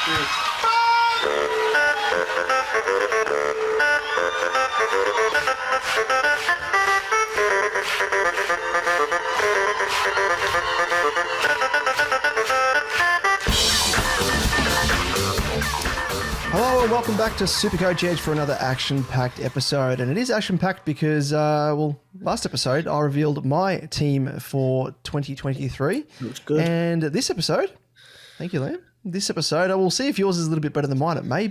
Cheers. Hello and welcome back to SuperCoach Edge for another action-packed episode. And it is action-packed because, last episode I revealed my team for 2023. Looks good. And this episode, thank you, Liam. This episode, I will see if yours is a little bit better than mine. It may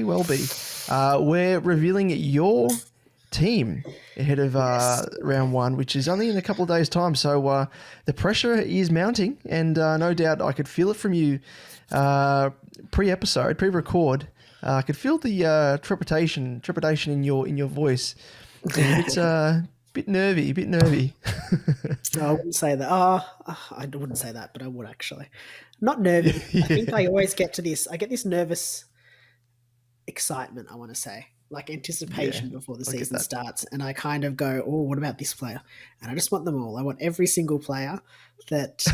well be. We're revealing your team ahead of round one, which is only in a couple of days' time. So the pressure is mounting, and no doubt I could feel it from you pre-record. I could feel the trepidation in your voice. It's a bit nervy. No, I wouldn't say that. I wouldn't say that, but I would actually. Not nervy. I think I always get to this. I get this nervous excitement, I want to say, like anticipation before the season starts. And I kind of go, oh, what about this player? And I just want them all. I want every single player that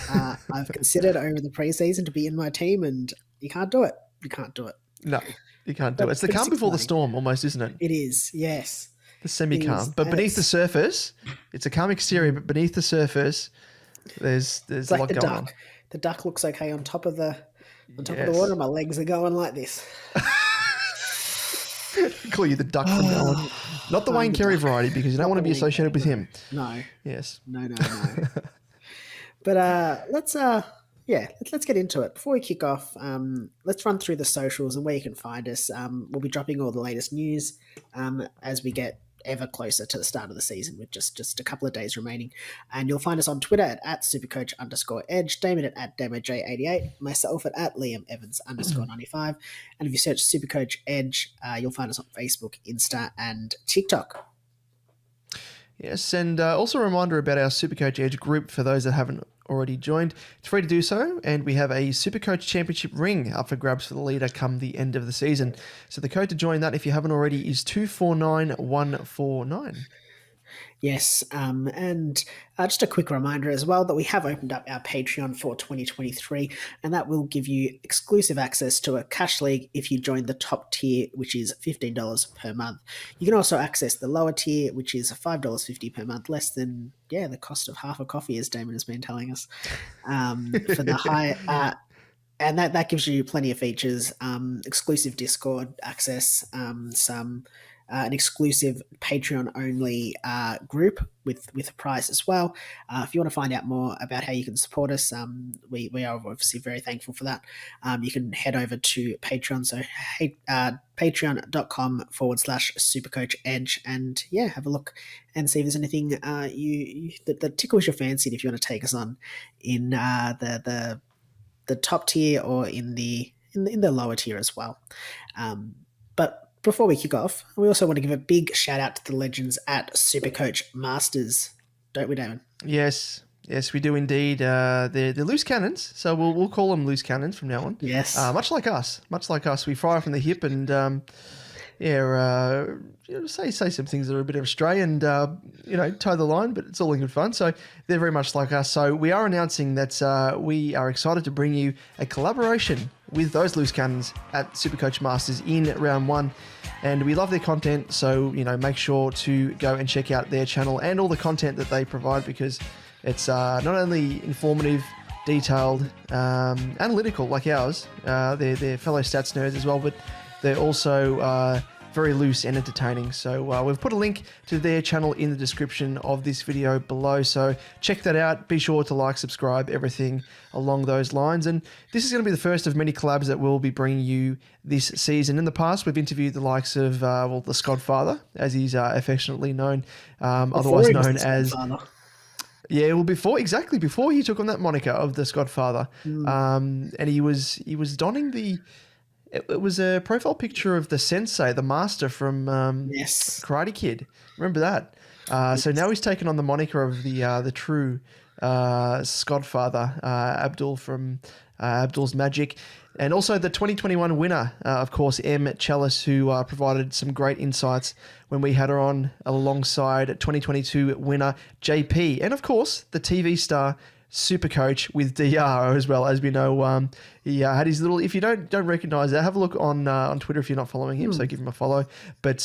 I've considered over the preseason to be in my team, and you can't do it. No, you can't do it. It's the calm before the storm almost, isn't it? It is, yes. The semi-calm. But beneath the surface, it's a calm exterior, but beneath the surface, there's a lot going on. The duck looks okay on top of the water. My legs are going like this. Call you the duck from now on. Not the Wayne Carey variety, because you don't want to be associated with him. No. Yes. No. But let's get into it. Before we kick off, let's run through the socials and where you can find us. We'll be dropping all the latest news as we get ever closer to the start of the season, with just a couple of days remaining. And you'll find us on Twitter at @supercoach_edge, Damon at DamoJ88, myself at LiamEvans_95. And if you search SuperCoach Edge, you'll find us on Facebook, Insta, and TikTok. Yes, and also a reminder about our SuperCoach Edge group for those that haven't already joined. It's free to do so, and we have a SuperCoach Championship ring up for grabs for the leader come the end of the season. So the code to join that, if you haven't already, is 249149. Yes, and just a quick reminder as well that we have opened up our Patreon for 2023, and that will give you exclusive access to a cash league if you join the top tier, which is $15 per month. You can also access the lower tier, which is $5.50 per month, less than the cost of half a coffee, as Damon has been telling us. For the high, and that gives you plenty of features, exclusive Discord access, an exclusive Patreon-only group with a prize as well. If you want to find out more about how you can support us, we are obviously very thankful for that. You can head over to Patreon, so patreon.com/SuperCoach Edge, and have a look and see if there's anything that tickles your fancy, if you want to take us on in the top tier or in the lower tier as well. But before we kick off, we also want to give a big shout out to the legends at SuperCoach Masters, don't we, Damon? Yes, we do indeed. They're loose cannons, so we'll call them loose cannons from now on. Yes. Much like us, we fire from the hip and say some things that are a bit of astray and toe the line, but it's all in good fun. So they're very much like us. So we are announcing that we are excited to bring you a collaboration with those loose cannons at SuperCoach Masters in round one, and we love their content. So make sure to go and check out their channel and all the content that they provide, because it's not only informative, detailed, analytical like ours. They're fellow stats nerds as well, but they're also very loose and entertaining. So we've put a link to their channel in the description of this video below. So check that out. Be sure to like, subscribe, everything along those lines. And this is going to be the first of many collabs that we'll be bringing you this season. In the past, we've interviewed the likes of, the Skodfather, as he's affectionately known, otherwise known as... Yeah, well, before he took on that moniker of the Skodfather, and he was donning the... It was a profile picture of the sensei, the master from Karate Kid. Remember that? So now he's taken on the moniker of the true Skodfather, Abdul from Abdul's Magic. And also the 2021 winner, of course, M. Chalice, who provided some great insights when we had her on alongside 2022 winner JP. And, of course, the TV star SuperCoach with DR as well. As we know, he had his little. If you don't recognize that, have a look on Twitter if you're not following him. So give him a follow. But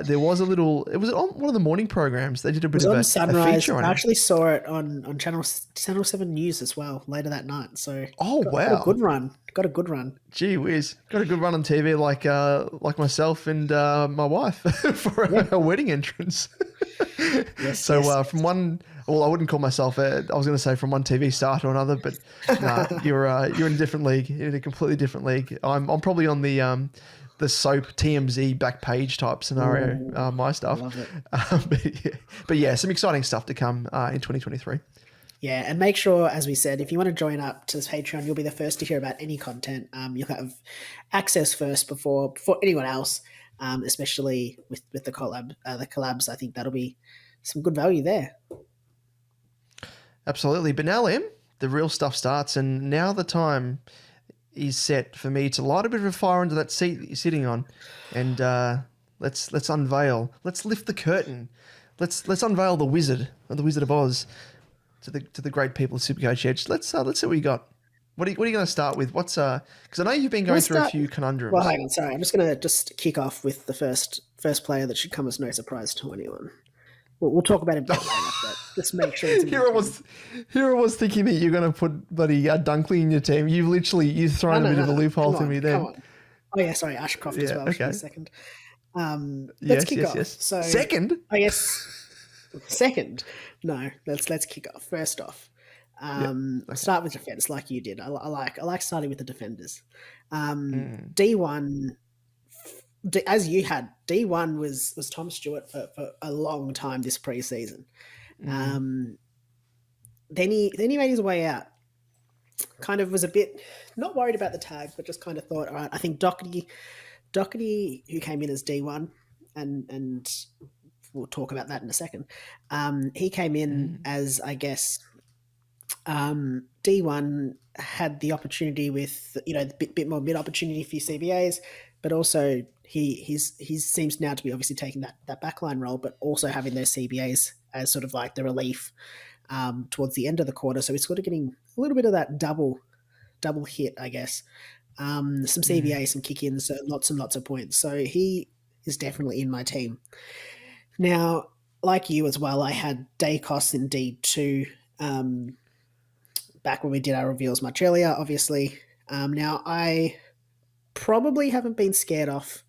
there was a little. It was on one of the morning programs. They did a bit of on a Sunrise. feature on I him. actually saw it on Channel 7 News as well later that night. So got a Wow. good run. Got a good run. Gee whiz, got a good run on TV like myself and my wife for a wedding entrance. Yes. So yes. from one, well, I wouldn't call myself I was going to say from one TV star to another, but nah, you're in a different league, in a completely different league. I'm probably on the soap TMZ back page type scenario, my stuff. Love it. But yeah, some exciting stuff to come in 2023. Yeah, and make sure, as we said, if you want to join up to this Patreon, you'll be the first to hear about any content. You'll have access first before anyone else, especially with the collabs. I think that'll be some good value there. Absolutely. But now, Liam, the real stuff starts, and now the time is set for me to light a bit of a fire under that seat that you're sitting on, and let's unveil. Let's lift the curtain. Let's unveil the Wizard of Oz to the great people of SuperCoach Edge. Let's see what you got. What are you going to start with? What's because I know you've been going through a few conundrums. Well, hang on, sorry. I'm just going to kick off with the first player that should come as no surprise to anyone. We'll talk about him later, but just make sure it's Here I was thinking that you're going to put bloody Dunkley in your team. You've thrown a bit of a loophole to me then. Come on. Oh yeah, sorry, Ashcroft as well. Okay. For a second. Let's kick off. Yes. So Second? I guess second. No, let's kick off. First off, start with defense like you did. I like starting with the defenders. D1, as you had, D1 was Tom Stewart for a long time this preseason. Then he made his way out. Kind of was a bit not worried about the tag, but just kind of thought, all right, I think Doherty, who came in as D1, and we'll talk about that in a second. He came in as, I guess, D1 had the opportunity with, a bit more mid opportunity for CBAs, but also he seems now to be obviously taking that backline role, but also having those CBAs as sort of like the relief towards the end of the quarter. So he's sort of getting a little bit of that double hit, I guess. Some CBAs, some kick-ins, so lots and lots of points. So he is definitely in my team. Now, like you as well, I had Dacos in D2 back when we did our reveals much earlier, obviously. Now, I probably haven't been scared off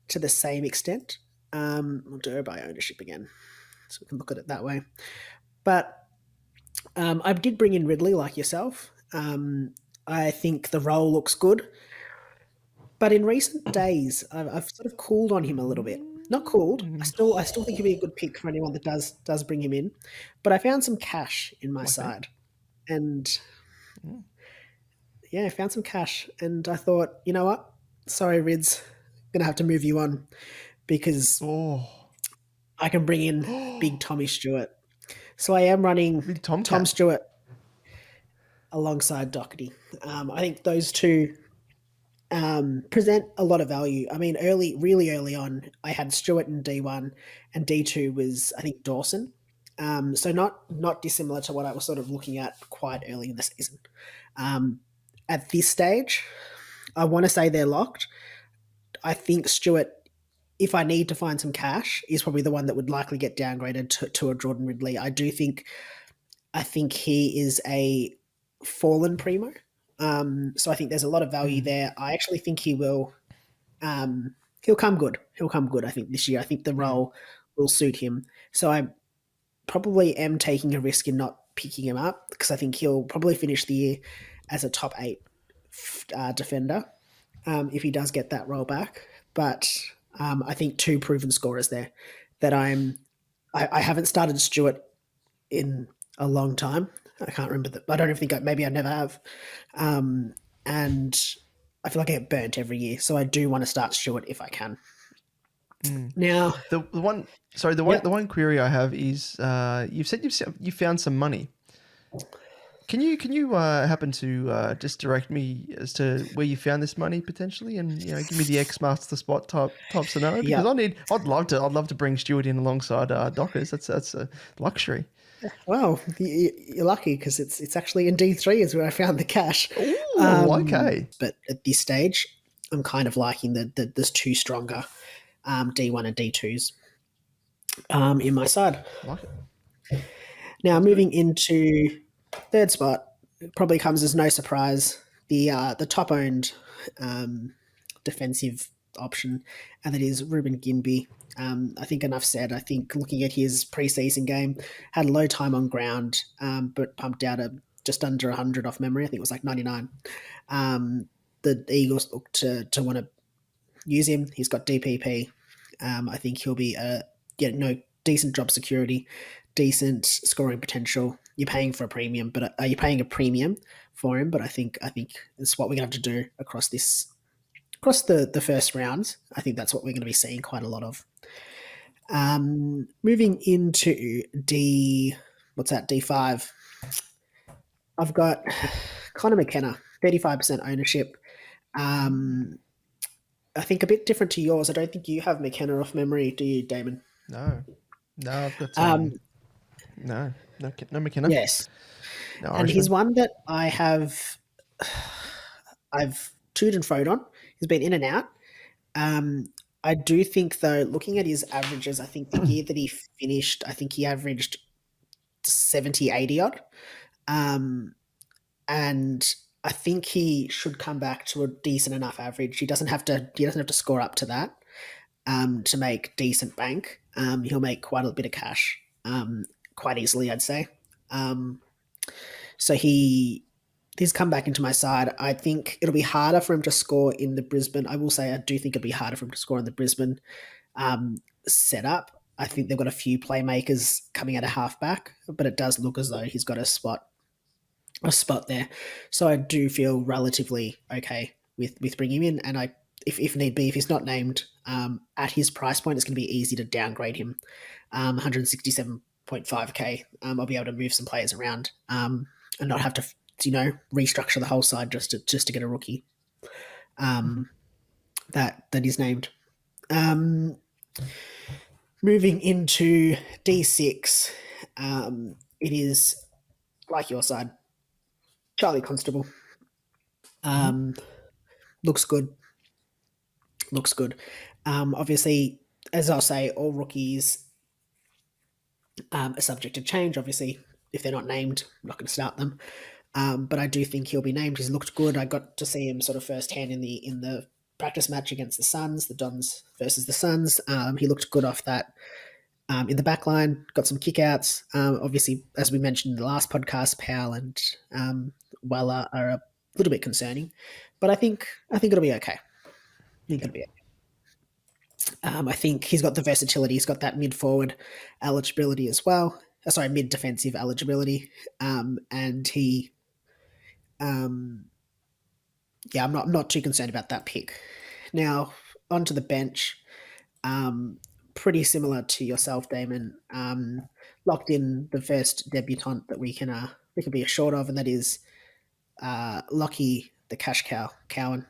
to the same extent. We'll do it by ownership again, so we can look at it that way. But I did bring in Ridley, like yourself. I think the role looks good. But in recent days, I've sort of cooled on him a little bit. Not cooled. I still think he'd be a good pick for anyone that does bring him in. But I found some cash in my side. And I found some cash. And I thought, you know what? Sorry, Rids. I'm going to have to move you on because I can bring in big Tommy Stewart. So I am running Tom Stewart alongside Doherty. I think those two present a lot of value. I mean, really early on, I had Stewart in D1 and D2 was, I think, Dawson. So not dissimilar to what I was sort of looking at quite early in the season. At this stage, I want to say they're locked. I think Stewart, if I need to find some cash, is probably the one that would likely get downgraded to a Jordan Ridley. I think he is a fallen primo. So I think there's a lot of value there. I actually think he will. He'll come good. I think this year. I think the role will suit him. So I probably am taking a risk in not picking him up because I think he'll probably finish the year as a top 8 defender if he does get that role back. But I think 2 proven scorers there that I haven't started Stewart in a long time. I can't remember I don't even think maybe I never have. And I feel like I get burnt every year. So I do want to start Stewart if I can. Now, the one query I have is you've said you found some money. Can you happen to just direct me as to where you found this money potentially, and give me the X marks the spot type scenario? Because I'd love to bring Stewart in alongside Dockers. That's a luxury. Well, you're lucky because it's actually in D3 is where I found the cash. Ooh, okay. But at this stage, I'm kind of liking that there's two stronger D1 and D2s in my side. Like it. Now, That's good. moving into third spot, it probably comes as no surprise. The top owned defensive option, and that is Ruben Ginby. I think enough said. I think looking at his preseason game, had low time on ground, but pumped out a just under 100 off memory. I think it was like 99. The Eagles look to want to use him. He's got DPP. I think he'll be decent job security, decent scoring potential. You're paying for a premium, but you're paying a premium for him. But I think it's what we're gonna have to do across the first rounds. I think that's what we're going to be seeing quite a lot of. Moving into D5. I've got Connor McKenna, 35% ownership. I think a bit different to yours. I don't think you have McKenna off memory, do you, Damon? No, no, I've got Um, no McKenna. yes, No and he's Irishman. one that I've toed and froed on. He's been in and out. I do think, though, looking at his averages, I think the year that he finished, I think he averaged 70, 80 odd. And I think he should come back to a decent enough average. He doesn't have to score up to that to make decent bank. He'll make quite a bit of cash quite easily, I'd say. So he's come back into my side. I think it'll be harder for him to score in the Brisbane. I will say I do think it'll be harder for him to score in the Brisbane setup. I think they've got a few playmakers coming out of halfback, but it does look as though he's got a spot there. So I do feel relatively okay with bringing him in, and if need be, if he's not named at his price point, it's going to be easy to downgrade him. 167.5k. I'll be able to move some players around and not have to restructure the whole side just to get a rookie that is named. Moving into D6, it is like your side, Charlie Constable. Looks good. Obviously, as I'll say, all rookies are subject to change. Obviously, if they're not named, I'm not going to start them. But I do think he'll be named. He's looked good. I got to see him sort of firsthand in the practice match against the Suns, the Dons versus the Suns. He looked good off that. In the back line, got some kickouts. Obviously, as we mentioned in the last podcast, Powell and Weller are a little bit concerning, but I think it'll be okay. I think he's got the versatility. He's got that mid forward eligibility as well. Mid defensive eligibility, and he, I'm not too concerned about that pick. Now onto the bench. Pretty similar to yourself, Damon. Locked in the first debutant that we can be assured of, and that is Lockie the Cash Cow Cowan.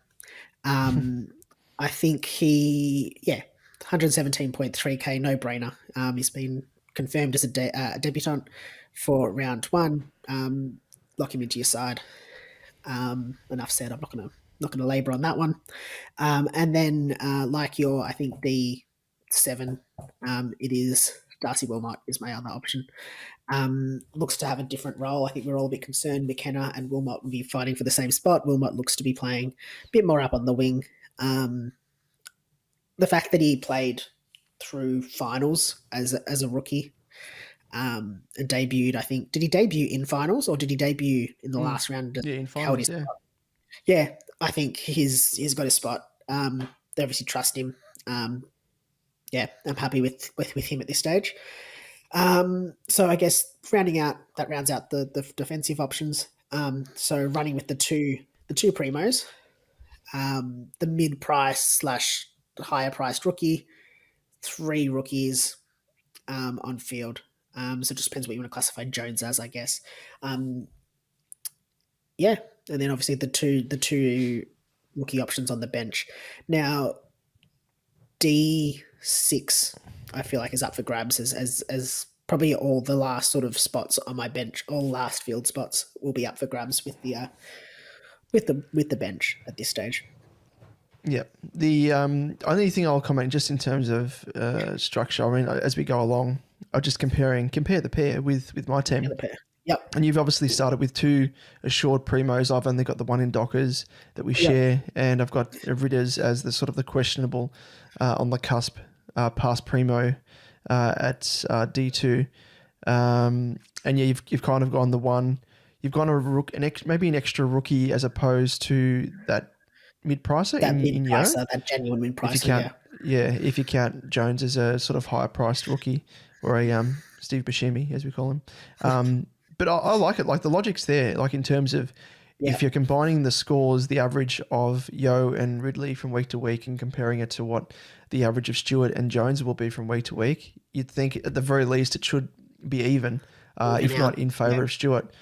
I think 117.3k, no brainer. He's been confirmed as a debutant for round one. Lock him into your side. Enough said. I'm not gonna labour on that one. And then I think D7, it is Darcy Wilmot is my other option. Looks to have a different role. I think we're all a bit concerned McKenna and Wilmot will be fighting for the same spot. Wilmot looks to be playing a bit more up on the wing. The fact that he played through finals as a rookie and debuted, I think, did he debut in finals or did he debut in the last round? Yeah, in finals, yeah. Yeah, I think he's got a spot. They obviously trust him. I'm happy with him at this stage. So I guess rounds out the defensive options. So running with the two primos, the mid price / higher priced rookie, 3 rookies on field. So it just depends what you want to classify Jones as, I guess. And then obviously the two rookie options on the bench. Now D6, I feel like is up for grabs as probably all the last sort of spots on my bench, all last field spots will be up for grabs with the bench at this stage. Yeah. The only thing I'll comment just in terms of structure, I mean, as we go along, I'll just compare the pair with my The team. other pair. Yep. And you've obviously started with two assured primos. I've only got the one in Dockers that we Yep. share, and I've got Ritters as the sort of the questionable on the cusp past primo at D2. And yeah, you've kind of gone the one. You've gone maybe an extra rookie as opposed to that mid pricer That mid in Yo. pricer, that genuine mid If you pricer, count, yeah. yeah, if you count Jones as a sort of higher priced rookie or a Steve Buscemi as we call him. But I like it. Like the logic's there. Like in terms of Yeah. if you're combining the scores, the average of Yo and Ridley from week to week, and comparing it to what the average of Stewart and Jones will be from week to week, you'd think at the very least it should be even, Even if out. not in favour Yeah. of Stewart.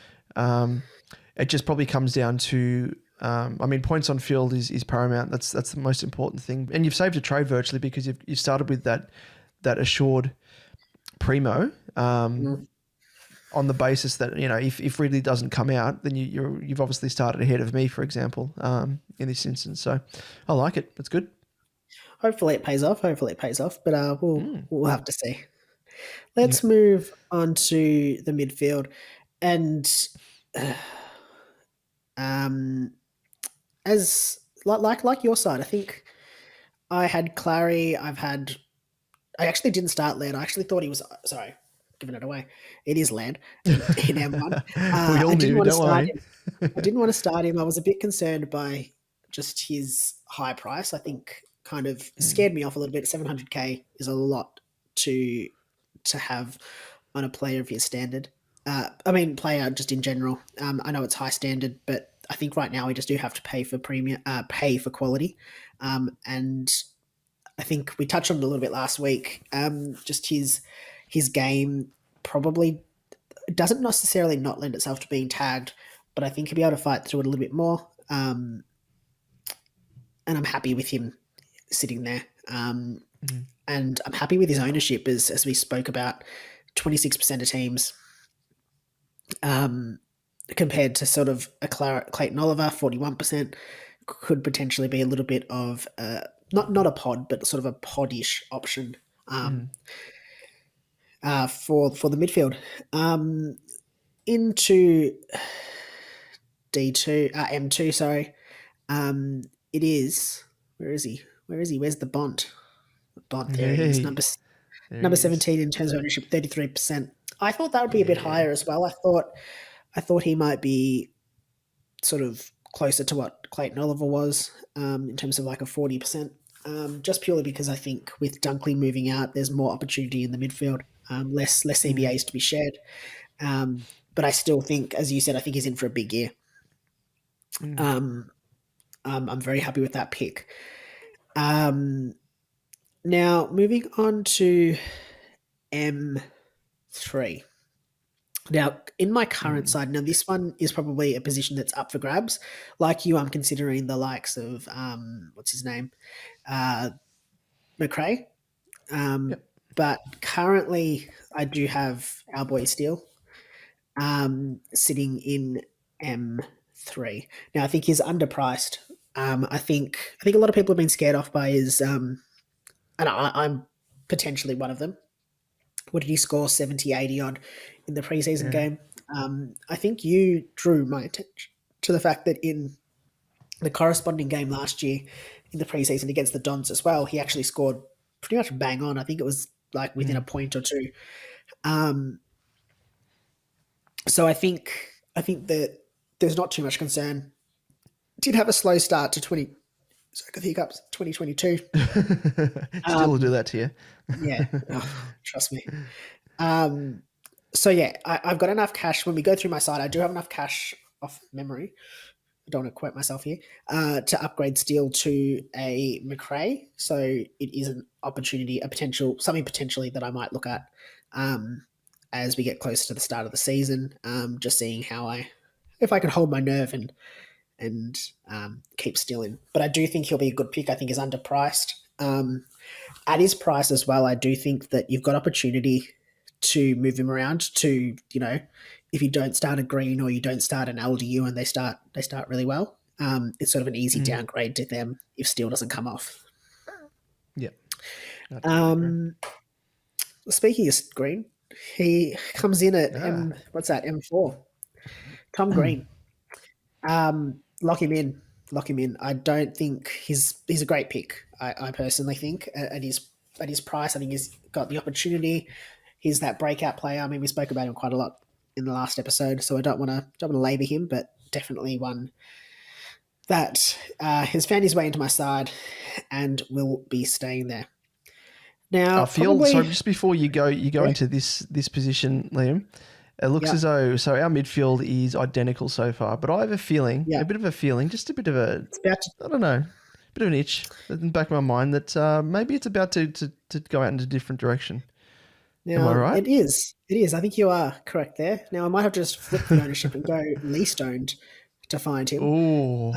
It just probably comes down to, I mean, points on field is paramount. That's the most important thing. And you've saved a trade virtually because you've started with that assured primo. Mm. On the basis that if Ridley doesn't come out, then you've obviously started ahead of me, for example, in this instance. So I like it. That's good. Hopefully it pays off. But we'll have to see. Yeah. Let's move on to the midfield, and as like your side, I think I had Clary. I actually didn't start Laird. I actually thought he was sorry, giving it away. It is Laird in M1. We all I didn't knew. want to Don't start worry. him. I didn't want to start him. I was a bit concerned by just his high price. I think kind of scared me off a little bit. 700k is a lot to have on a player of his standard. Player just in general. I know it's high standard, but I think right now we just do have to pay for premium, pay for quality, and I think we touched on it a little bit last week. Just his game probably doesn't necessarily not lend itself to being tagged, but I think he'll be able to fight through it a little bit more. And I'm happy with him sitting there. And I'm happy with his ownership, as we spoke about, 26% of teams, compared to sort of a Clayton Oliver, 41%, could potentially be a little bit of not a pod, but sort of a pod-ish option for the midfield. Into D2, M2, sorry. It is, where is he? Where's the Bont? Bont, there he is. Number There he is. 17 in terms of ownership, 33%. I thought that would be a bit higher as well. I thought he might be sort of closer to what Clayton Oliver was, in terms of like a 40%. Just purely because I think with Dunkley moving out, there's more opportunity in the midfield, less CBAs to be shared. But I still think, as you said, I think he's in for a big year. I'm very happy with that pick. Now, moving on to M3. Now, in my current side, now this one is probably a position that's up for grabs. Like you, I'm considering the likes of, what's his name? McRae. But currently, I do have our boy Steele sitting in M3. Now, I think he's underpriced. I think a lot of people have been scared off by his, and I'm potentially one of them. What did he score? 70, 80 odd in the preseason game. I think you drew my attention to the fact that in the corresponding game last year in the preseason against the Dons as well, he actually scored pretty much bang on. I think it was like within a point or two. So I think that there's not too much concern. Did have a slow start to 2022. Still will do that to you. Yeah, trust me. So yeah, I've got enough cash. When we go through my side, I do have enough cash off memory. I don't want to quote myself here, to upgrade Steele to a McRae. So it is an opportunity, something potentially that I might look at as we get closer to the start of the season. Just seeing if I can hold my nerve and keep Steele in. But I do think he'll be a good pick. I think he's underpriced. At his price as well, I do think that you've got opportunity to move him around to, if you don't start a Green or you don't start an LDU and they start really well, it's sort of an easy downgrade to them if Steele doesn't come off. Yep. I totally agree. Speaking of Green, he comes in at M4. Tom Green. Lock him in. I don't think he's a great pick. I personally think at his price, I think he's got the opportunity. He's that breakout player. I mean, we spoke about him quite a lot in the last episode, so I don't want to labour him, but definitely one that has found his way into my side and will be staying there. Now, I feel sorry. Just before you go into this position, Liam. It looks as though our midfield is identical so far, but I have a feeling, just a bit of a, I don't know, bit of an itch in the back of my mind that maybe it's about to go out in a different direction. Now, am I right? It is. I think you are correct there. Now, I might have to just flip the ownership and go least owned to find him. Oh,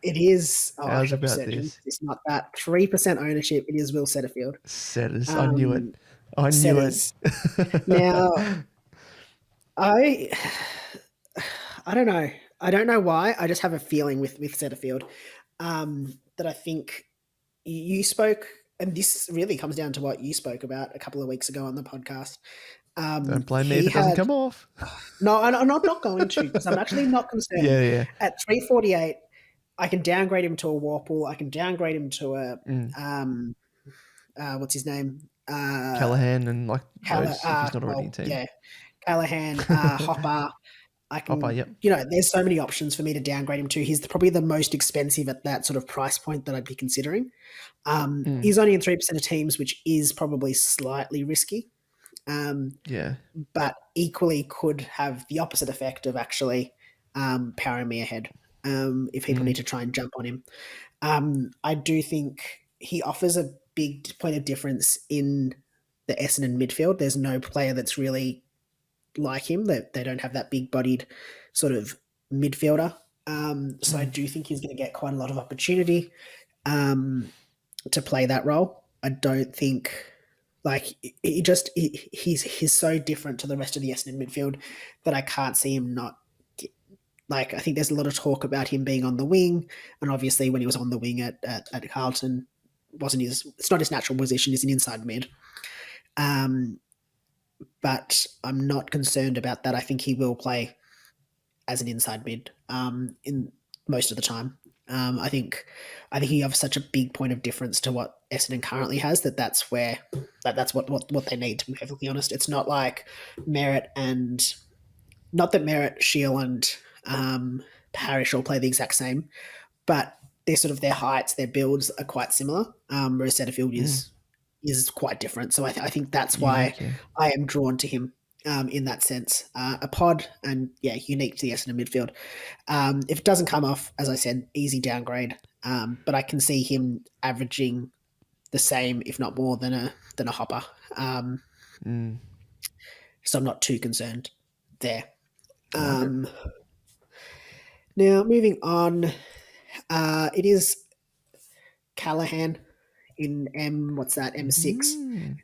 it is. How's about this? It's not that 3% ownership. It is Will Setterfield. Setters, I knew it. I knew it. Now, I don't know. I don't know why. I just have a feeling with Setterfield that I think you spoke, and this really comes down to what you spoke about a couple of weeks ago on the podcast. Don't blame me if it doesn't come off. No, I'm not going to, because I'm actually not concerned. Yeah. At 348, I can downgrade him to a Warple. I can downgrade him to a what's his name? Callahan and if he's not already in team. Yeah, Callahan, Hopper. I can, there's so many options for me to downgrade him to. He's probably the most expensive at that sort of price point that I'd be considering. He's only in 3% of teams, which is probably slightly risky. But equally could have the opposite effect of actually powering me ahead if people need to try and jump on him. I do think he offers a big point of difference in the Essendon midfield. There's no player that's really like him. They don't have that big-bodied sort of midfielder. So I do think he's going to get quite a lot of opportunity to play that role. I don't think... he's so different to the rest of the Essendon midfield that I can't see him not. I think there's a lot of talk about him being on the wing, and obviously when he was on the wing at Carlton, it's not his natural position. He's an inside mid. But I'm not concerned about that. I think he will play as an inside mid in most of the time. I think he offers such a big point of difference to what Essendon currently has that's what they need, to be perfectly honest. It's not like Merritt and not that Merritt, Shield and Parrish all play the exact same, but they're sort of their heights, their builds are quite similar. Whereas Setterfield is quite different. So I think that's why I am drawn to him in that sense. A pod and unique to the Essendon midfield. If it doesn't come off, as I said, easy downgrade. But I can see him averaging the same, if not more, than a Hopper. So I'm not too concerned there. Now moving on, it is Callahan in M6.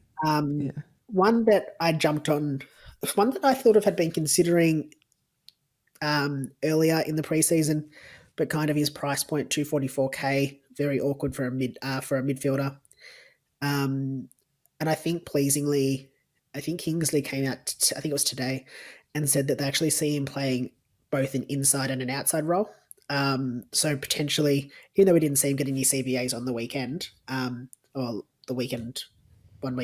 One that I jumped on, one that I thought of had been considering earlier in the preseason, but kind of his price point, 244k, very awkward for a midfielder. And I think pleasingly, Kingsley came out, I think it was today, and said that they actually see him playing both an inside and an outside role. So potentially, even though we didn't see him get any CBAs on the weekend, or the weekend, 2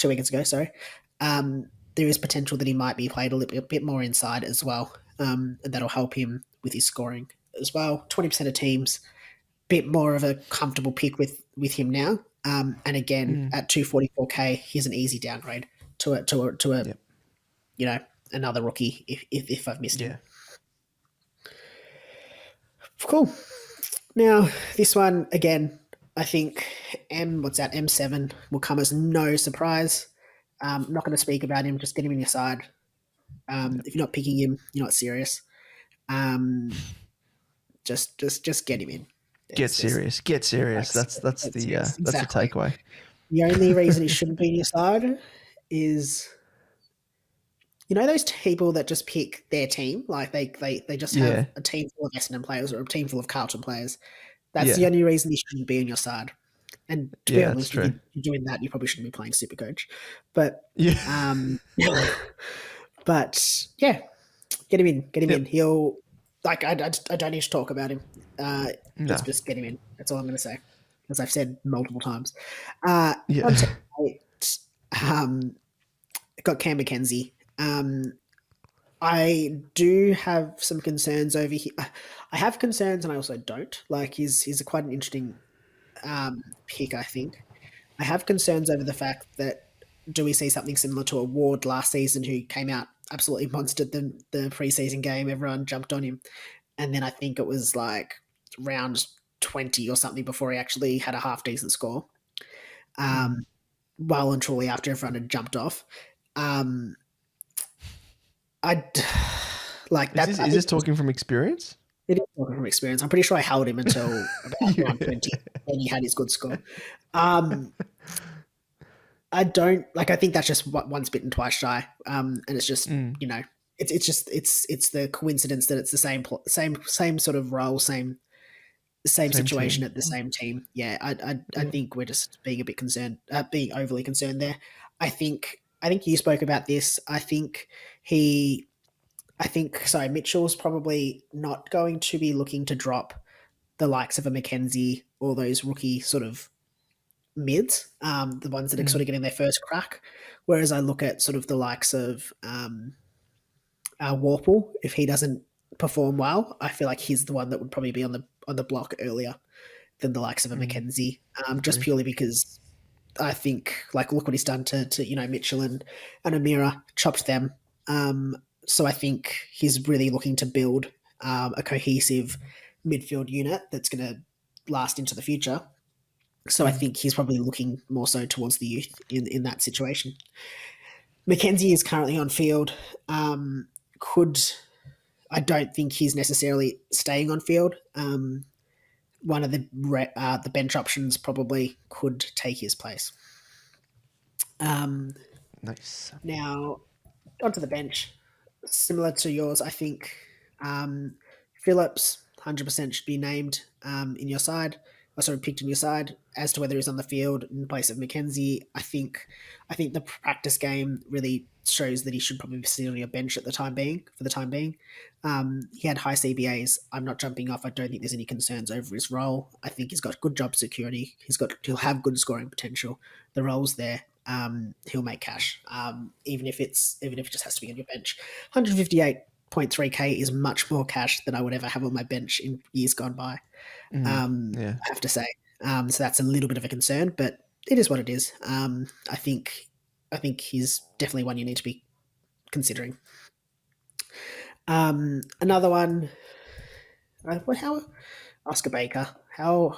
weekends ago, sorry, there is potential that he might be played a little bit more inside as well, and that'll help him with his scoring as well. 20% of teams, bit more of a comfortable pick with him now. And again, at 244k, here's an easy downgrade to a another rookie if I've missed him. Cool. Now, this one, again, I think M7 will come as no surprise. I'm not going to speak about him, just get him in your side. If you're not picking him, you're not serious. Just get him in. Get serious. That's the takeaway. The only reason he shouldn't be in your side is You know those people that just pick their team, like they just have Yeah, a team full of Essendon players or a team full of Carlton players. That's the yeah, only reason he shouldn't be on your side. And to be yeah. That's honest, if true. you're doing that, you probably shouldn't be playing SuperCoach. But Yeah. but yeah, get him in, get him in. Yep. He'll like I don't need to talk about him. No. Just get him in. That's all I'm going to say, as I've said multiple times. On to Yeah. eight, um, got Cam McKenzie. I do have some concerns over here. I have concerns, and I also don't. Like he's quite an interesting pick, I think. I have concerns over the fact that do we see something similar to a Ward last season who came out absolutely monstered the preseason game. Everyone jumped on him. And then I think it was like round 20 or something before he actually had a half decent score. Mm. Well and truly after everyone had jumped off. Um, I like Is that. this I is think this talking from experience? it is talking from experience. I'm pretty sure I held him until about Yeah. round 20 when he had his good score. Um, I don't like. I think that's just once bitten, twice shy, and it's just Mm. you know, it's the coincidence that it's the same sort of role, same Same situation team. at the same team. Yeah, I Yeah. think we're just being a bit concerned, being overly concerned there. I think you spoke about this. He, sorry, Mitchell's probably not going to be looking to drop the likes of a McKenzie or those rookie sort of mids, the ones that are sort Mm. of getting their first crack. Whereas I look at sort of the likes of Warple, if he doesn't perform well, I feel like he's the one that would probably be on the block earlier than the likes of a Mm. McKenzie, just Agreed. purely because I think like look what he's done to Mitchell and Amira, chopped them. So I think he's really looking to build a cohesive midfield unit that's going to last into the future. So I Mm. think he's probably looking more so towards the youth in that situation. Mackenzie is currently on field. Could I don't think he's necessarily staying on field. One of the bench options probably could take his place. Um, Nice. Now onto the bench, similar to yours, I think Phillips 100% should be named in your side. Or sort of picked in your side as to whether he's on the field in place of McKenzie. I think the practice game really shows that he should probably be sitting on your bench at the time being. For the time being, he had high CBAs. I'm not jumping off. I don't think there's any concerns over his role. I think he's got good job security. He'll have good scoring potential. The role's there. He'll make cash. Even if it just has to be on your bench. 158.3k is much more cash than I would ever have on my bench in years gone by. Mm. Yeah. I have to say. So that's a little bit of a concern, but it is what it is. I think he's definitely one you need to be considering. Another one. How Oscar Baker? How?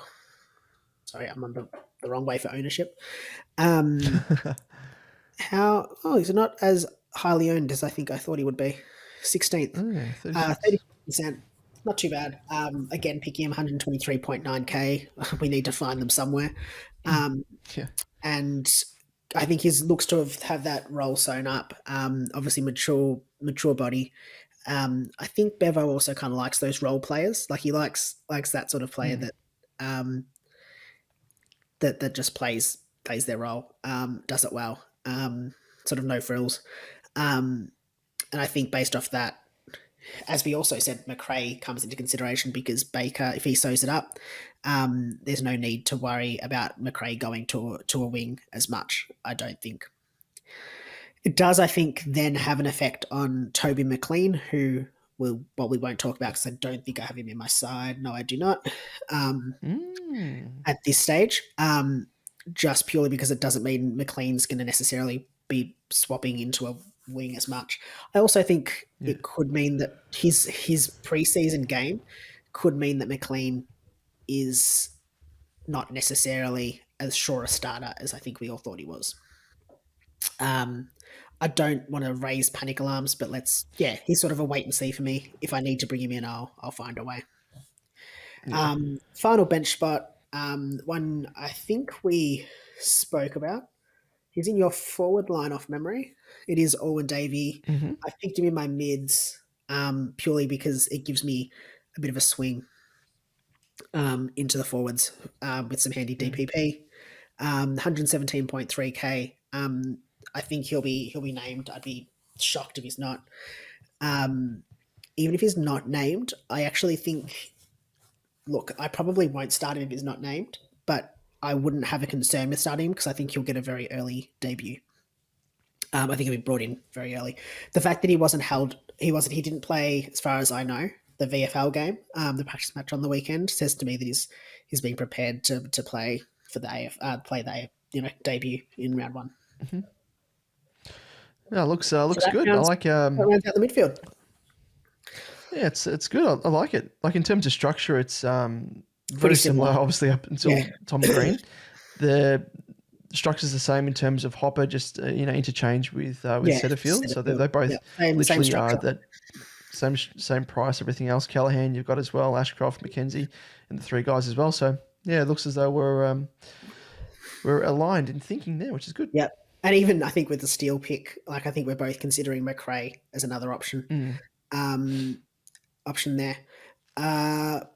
Sorry, I'm on the wrong way for ownership. Um, how? Oh, he's not as highly owned as I think I thought he would be. 16th, Oh, 36. 30%. Not too bad. Again, picking him 123.9k. We need to find them somewhere. Yeah. And I think his looks to have that role sewn up. Obviously, mature body. I think Bevo also kind of likes those role players. Like he likes that sort of player Mm. um, that just plays their role, does it well, sort of no frills. And I think based off that, as we also said, McRae comes into consideration because Baker, if he sews it up, there's no need to worry about McRae going to a wing as much. I don't think it does. I think then have an effect on Toby McLean, who we won't talk about because I don't think I have him in my side. No, I do not. Mm. At this stage, just purely because it doesn't mean McLean's going to necessarily be swapping into a wing as much. I also think Yeah. it could mean that his preseason game could mean that McLean is not necessarily as sure a starter as I think we all thought he was. Um, I don't want to raise panic alarms, but he's sort of a wait and see for me. If I need to bring him in, I'll find a way. Yeah. Final bench spot, one I think we spoke about. He's in your forward line off memory. It is Owen Davey. Mm-hmm. I picked him in my mids purely because it gives me a bit of a swing into the forwards with some handy DPP. 117.3k. I think he'll be named. I'd be shocked if he's not. Even if he's not named, I actually think. Look, I probably won't start him if he's not named, but I wouldn't have a concern with starting him because I think he'll get a very early debut. I think he'll be brought in very early. The fact that he didn't play, as far as I know, the VFL game, the practice match on the weekend, says to me that he's being prepared to play for the debut in round one. Mm-hmm. Yeah, looks So good. that rounds out the midfield. Yeah, it's good. I like it. Like in terms of structure, it's very Pretty similar, similar. obviously up until Tommy Green. The structure's the same in terms of Hopper, just interchange with Setterfield. So they both literally are that same price. Everything else, Callahan you've got as well, Ashcroft, McKenzie, and the three guys as well. So yeah, it looks as though we're aligned in thinking there, which is good. Yep. And even I think with the Steele pick, like I think we're both considering McRae as another option. Option there.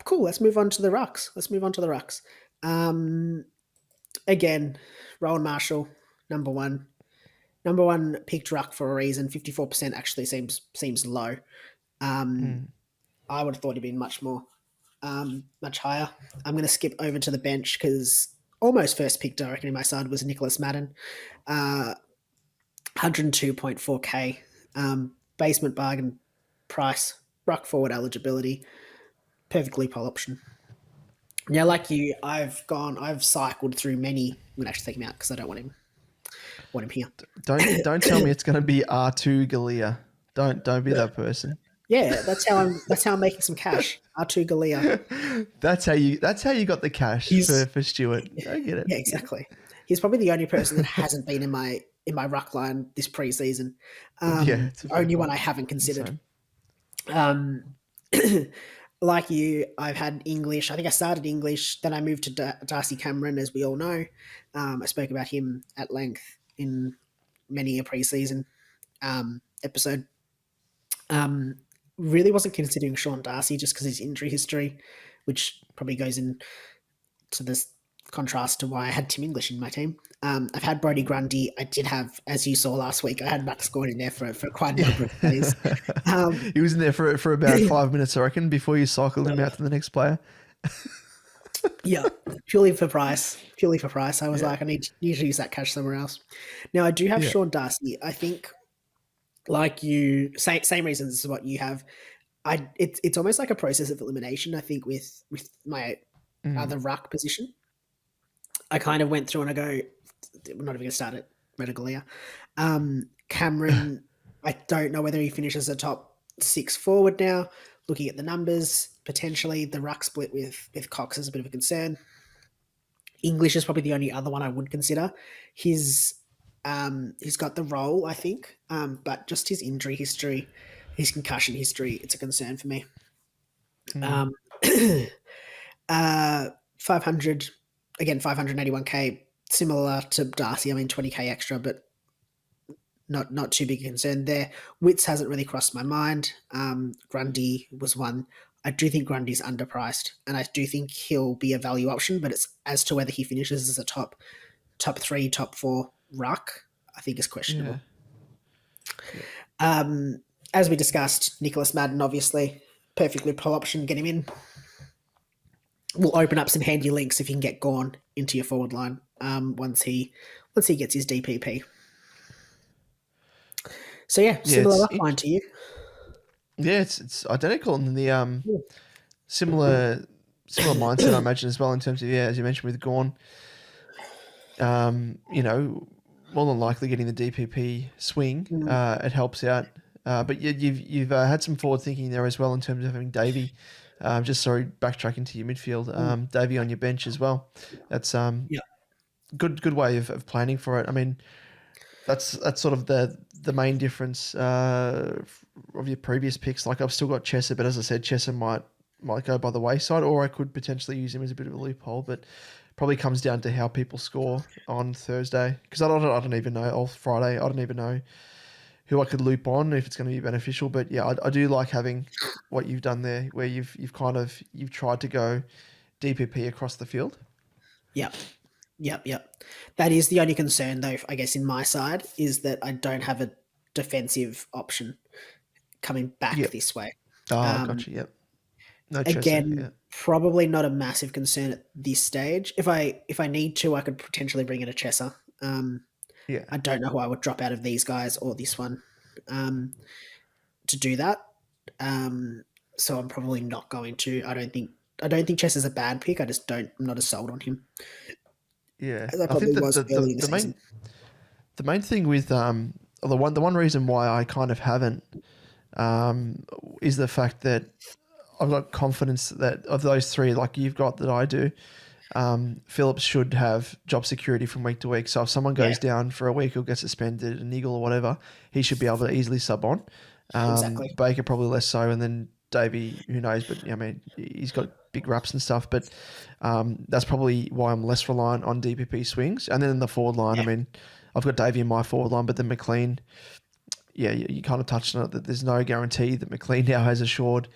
Cool. Let's move on to the Rucks. Again, Rowan Marshall, number one. Number one picked Ruck for a reason. 54% actually seems low. I would have thought he'd been much higher. I'm going to skip over to the bench because almost first picked, I reckon, in my side was Nicholas Madden. 102.4k. Basement bargain price. Ruck forward eligibility. Perfectly pole option. Now, like you, I've cycled through many. I'm going to actually take him out because I don't want him here. Don't tell me it's going to be R2 Galea. Don't be that person. Yeah, that's how I'm making some cash. R2 Galea. That's how you got the cash for Stewart. I get it. Yeah, exactly. He's probably the only person that hasn't been in my ruck line this preseason. Only one I haven't considered. Like you, I've had English. I think I started English, then I moved to Darcy Cameron, as we all know. I spoke about him at length in many a preseason episode. Really wasn't considering Sean Darcy just because his injury history, which probably goes into this contrast to why I had Tim English in my team. I've had Brodie Grundy. I did have, as you saw last week, I had Max Gordon in there for quite a number of days. He was in there for about 5 minutes, I reckon, before you cycled him out to the next player. Yeah, purely for price. I was like, I need to use that cash somewhere else. Now, I do have Sean Darcy. I think, like you, same reasons as what you have. It's almost like a process of elimination, I think, with my other ruck position. I kind of went through and I go, we're not even going to start at Renegalia. Cameron, I don't know whether he finishes a top 6 forward now. Looking at the numbers, potentially the ruck split with Cox is a bit of a concern. English is probably the only other one I would consider. He's got the role, I think, but just his injury history, his concussion history, it's a concern for me. 500, again, 581k, similar to Darcy. I mean, 20k extra, but not too big a concern there. Witts hasn't really crossed my mind. Grundy was one. I do think Grundy's underpriced, and I do think he'll be a value option, but it's as to whether he finishes as a top 3, top 4 ruck, I think is questionable. Yeah. As we discussed, Nicholas Madden, obviously, perfectly pro option, get him in. Will open up some handy links if you can get Gorn into your forward line once he gets his DPP. So similar ruck line to you. Yeah, it's identical in the similar mindset, I imagine, as well, in terms of, as you mentioned with Gorn, more than likely getting the DPP swing, it helps out. But you've had some forward thinking there as well in terms of having Davey. Backtracking to your midfield, Davey on your bench as well. That's good way of planning for it. I mean, that's sort of the main difference of your previous picks. Like, I've still got Chesser, but as I said, Chesser might go by the wayside, or I could potentially use him as a bit of a loophole. But Probably comes down to how people score on Thursday, because I don't even know, or Friday, I don't even know who I could loop on if it's going to be beneficial. But yeah, I do like having what you've done there, where you've tried to go DPP across the field. Yep. Yep. That is the only concern, though, I guess, in my side, is that I don't have a defensive option coming back Yep. this way. Oh, gotcha. Yep. No Chesser. Again, Yeah. probably not a massive concern at this stage. If I need to, I could potentially bring in a Chesser. Yeah. I don't know who I would drop out of these guys or this one to do that. So I'm probably not going to. I don't think Chesser's a bad pick. I'm not as sold on him Yeah. as I I think probably that was early in the season. the main thing with the one reason why I kind of haven't is the fact that I've got confidence that of those three, like you've got that I do, Phillips should have job security from week to week. So if someone goes down for a week or gets suspended, an eagle or whatever, he should be able to easily sub on. Exactly. Baker probably less so, and then Davey, who knows? But I mean, he's got big raps and stuff. But that's probably why I'm less reliant on DPP swings. And then in the forward line, I mean, I've got Davey in my forward line, but then McLean. Yeah, you kind of touched on it that there's no guarantee that McLean now has assured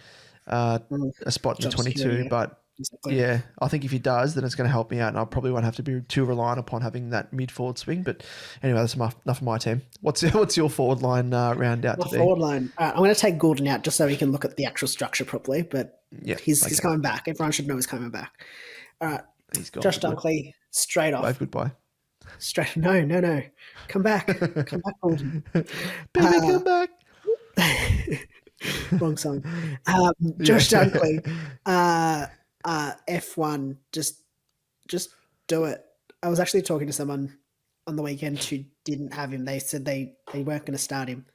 a spot in the 22. But yeah, I think if he does, then it's going to help me out, and I probably won't have to be too reliant upon having that mid-forward swing. But anyway, that's enough of my team. What's your forward line round out to be? Forward line. I'm going to take Gordon out just so we can look at the actual structure properly, but he's coming back. Everyone should know he's coming back. All right. He's gone. Josh Dunkley, straight off. Wave goodbye. No. Come back. Come back, Gordon. Baby, come back. Wrong song. Josh Dunkley, F1, just do it. I was actually talking to someone on the weekend who didn't have him. They said they weren't going to start him,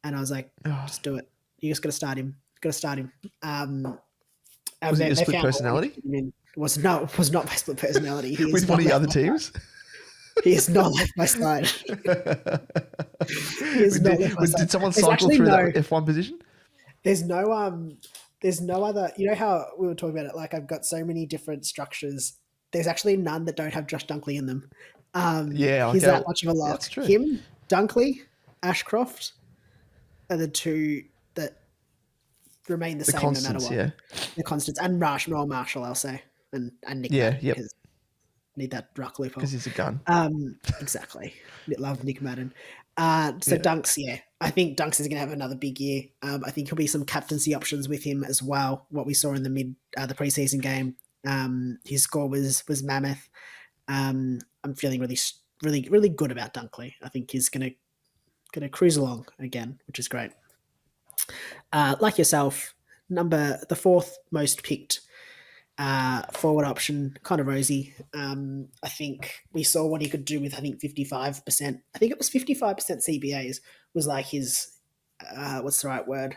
and I was like, just do it. You just got to start him. Was it your split personality? It was not my split personality. With one of the other teams? He has not left my side. Did someone cycle through that F1 position? There's no other. You know how we were talking about it? Like, I've got so many different structures. There's actually none that don't have Josh Dunkley in them. He's that much of a lock. That's true. Him, Dunkley, Ashcroft are the two that remain the same no matter what. Yeah. The constants, and Marshall, I'll say, and Nick. Because need that ruck loophole because he's a gun. Exactly. Love Nick Madden. Dunks, I think Dunks is going to have another big year. I think there'll be some captaincy options with him as well. What we saw in the preseason game, his score was mammoth. I'm feeling really good about Dunkley. I think he's going to cruise along again, which is great. Like yourself, the fourth most picked forward option, Connor Rosie. I think we saw what he could do with 55%. I think it was 55% CBAs was like his what's the right word?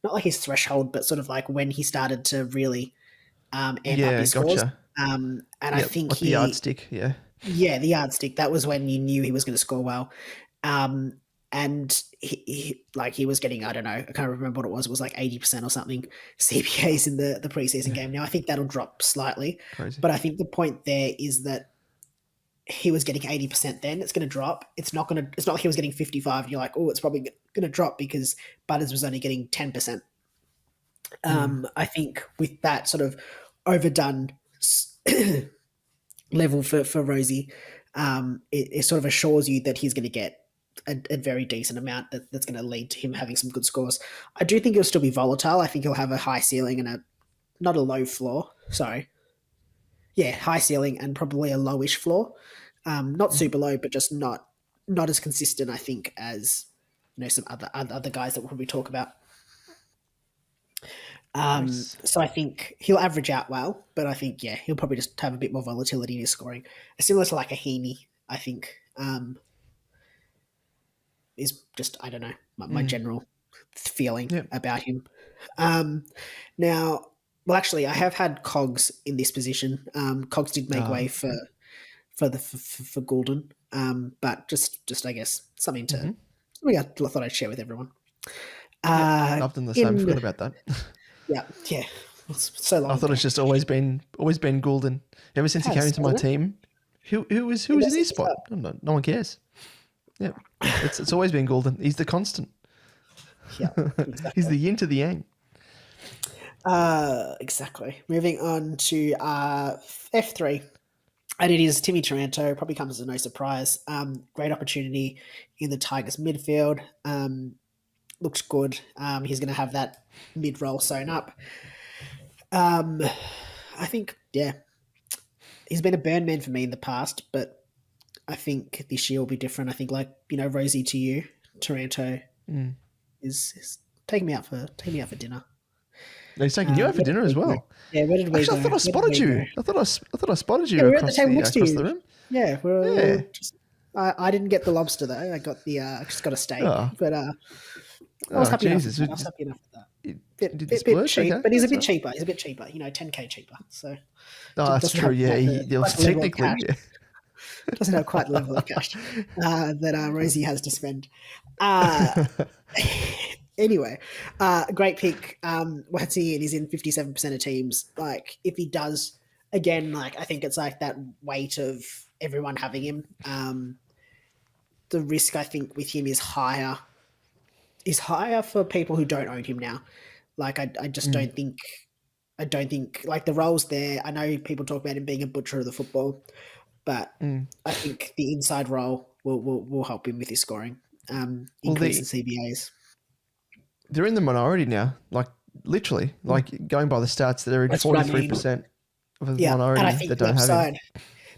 Not like his threshold, but sort of like when he started to really amp up his scores. Gotcha. And I think like the yardstick, the yardstick. That was when you knew he was going to score well. And he was getting, I don't know, I can't remember what it was. It was like 80% or something CPAs in the preseason game. Now I think that'll drop slightly. Crazy. But I think the point there is that he was getting 80% then. It's going to drop. It's not like he was getting 55 and you're like, oh, it's probably going to drop because Butters was only getting 10%. I think with that sort of overdone level for Rosie, it sort of assures you that he's going to get a very decent amount that's going to lead to him having some good scores. I do think he'll still be volatile. I think he'll have a high ceiling and not a low floor. Sorry. Yeah, high ceiling and probably a lowish floor. Not super low, but just not as consistent, I think, as some other guys that we'll probably talk about. Nice. So I think he'll average out well, but I think, he'll probably just have a bit more volatility in his scoring. Similar to like a Heaney, I think, is just, I don't know, my general feeling about him. Now, well, actually, I have had Cogs in this position. Cogs did make way for Goulden, but just I guess something I thought I'd share with everyone. I've done the same. Forgot about that. Yeah. It's so long I thought ago. it's just always been Goulden. Ever It since he came has, into my hasn't it? team, who was Ever in his since the spot? start. No one cares. Yeah, it's always been Goulden. He's the constant. Yeah, He's exactly. the yin to the yang. Exactly. Moving on to F3. And it is Timmy Taranto, probably comes as no surprise. Great opportunity in the Tigers midfield. Looks good. He's going to have that mid roll sewn up. Um, I think, yeah, he's been a burn man for me in the past, but I think this year will be different. I think, like, Rosie to you, Taranto Mm. is taking me out for dinner. No, he's taking you out for Where did dinner as we go? well. Yeah, where did we Actually, I go? thought I Where did spotted we go? you. I thought I spotted Yeah, you we were at the across table the next to across the you. room. Yeah, we're Yeah. just. I didn't get the lobster though. I got I just got a steak, Oh, but I was oh, happy enough with Jesus! that. I was happy enough with that. You Bit did the bit bit splurge? cheap, Okay, but he's a that's bit right. cheaper. He's a bit cheaper. 10K cheaper. So Oh, that's doesn't true. have Yeah, quite the yeah, quite the level of technically, cash. yeah. Doesn't have quite the level of cash that Rosie has to spend. Uh, anyway, great pick. Once again, he's in 57% of teams. Like, if he does again, like, I think it's like that weight of everyone having him. The risk, I think, with him is higher for people who don't own him now. Like, I just Mm. don't think like the role's there. I know people talk about him being a butcher of the football, but Mm. I think the inside role will help him with his scoring, Well, increase in CBAs. they're in the minority now. Like literally, like going by the stats, they're in That's what I mean. 43% of the Yeah, and I minority think that don't have him.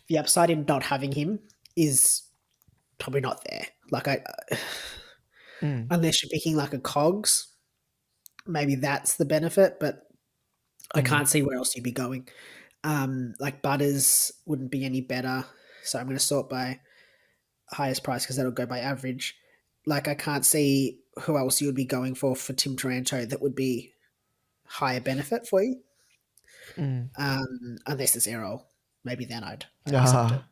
the upside in not having him is probably not there. Like, Mm. unless you're picking like a cogs, maybe that's the benefit. But I Mm. can't see where else you'd be going. Like Butters wouldn't be any better. So I'm going to sort by highest price because that'll go by average. Like, I can't see who else you would be going for Tim Taranto that would be higher benefit for you. Mm. Unless it's Errol. Maybe then I'd accept it. Ah,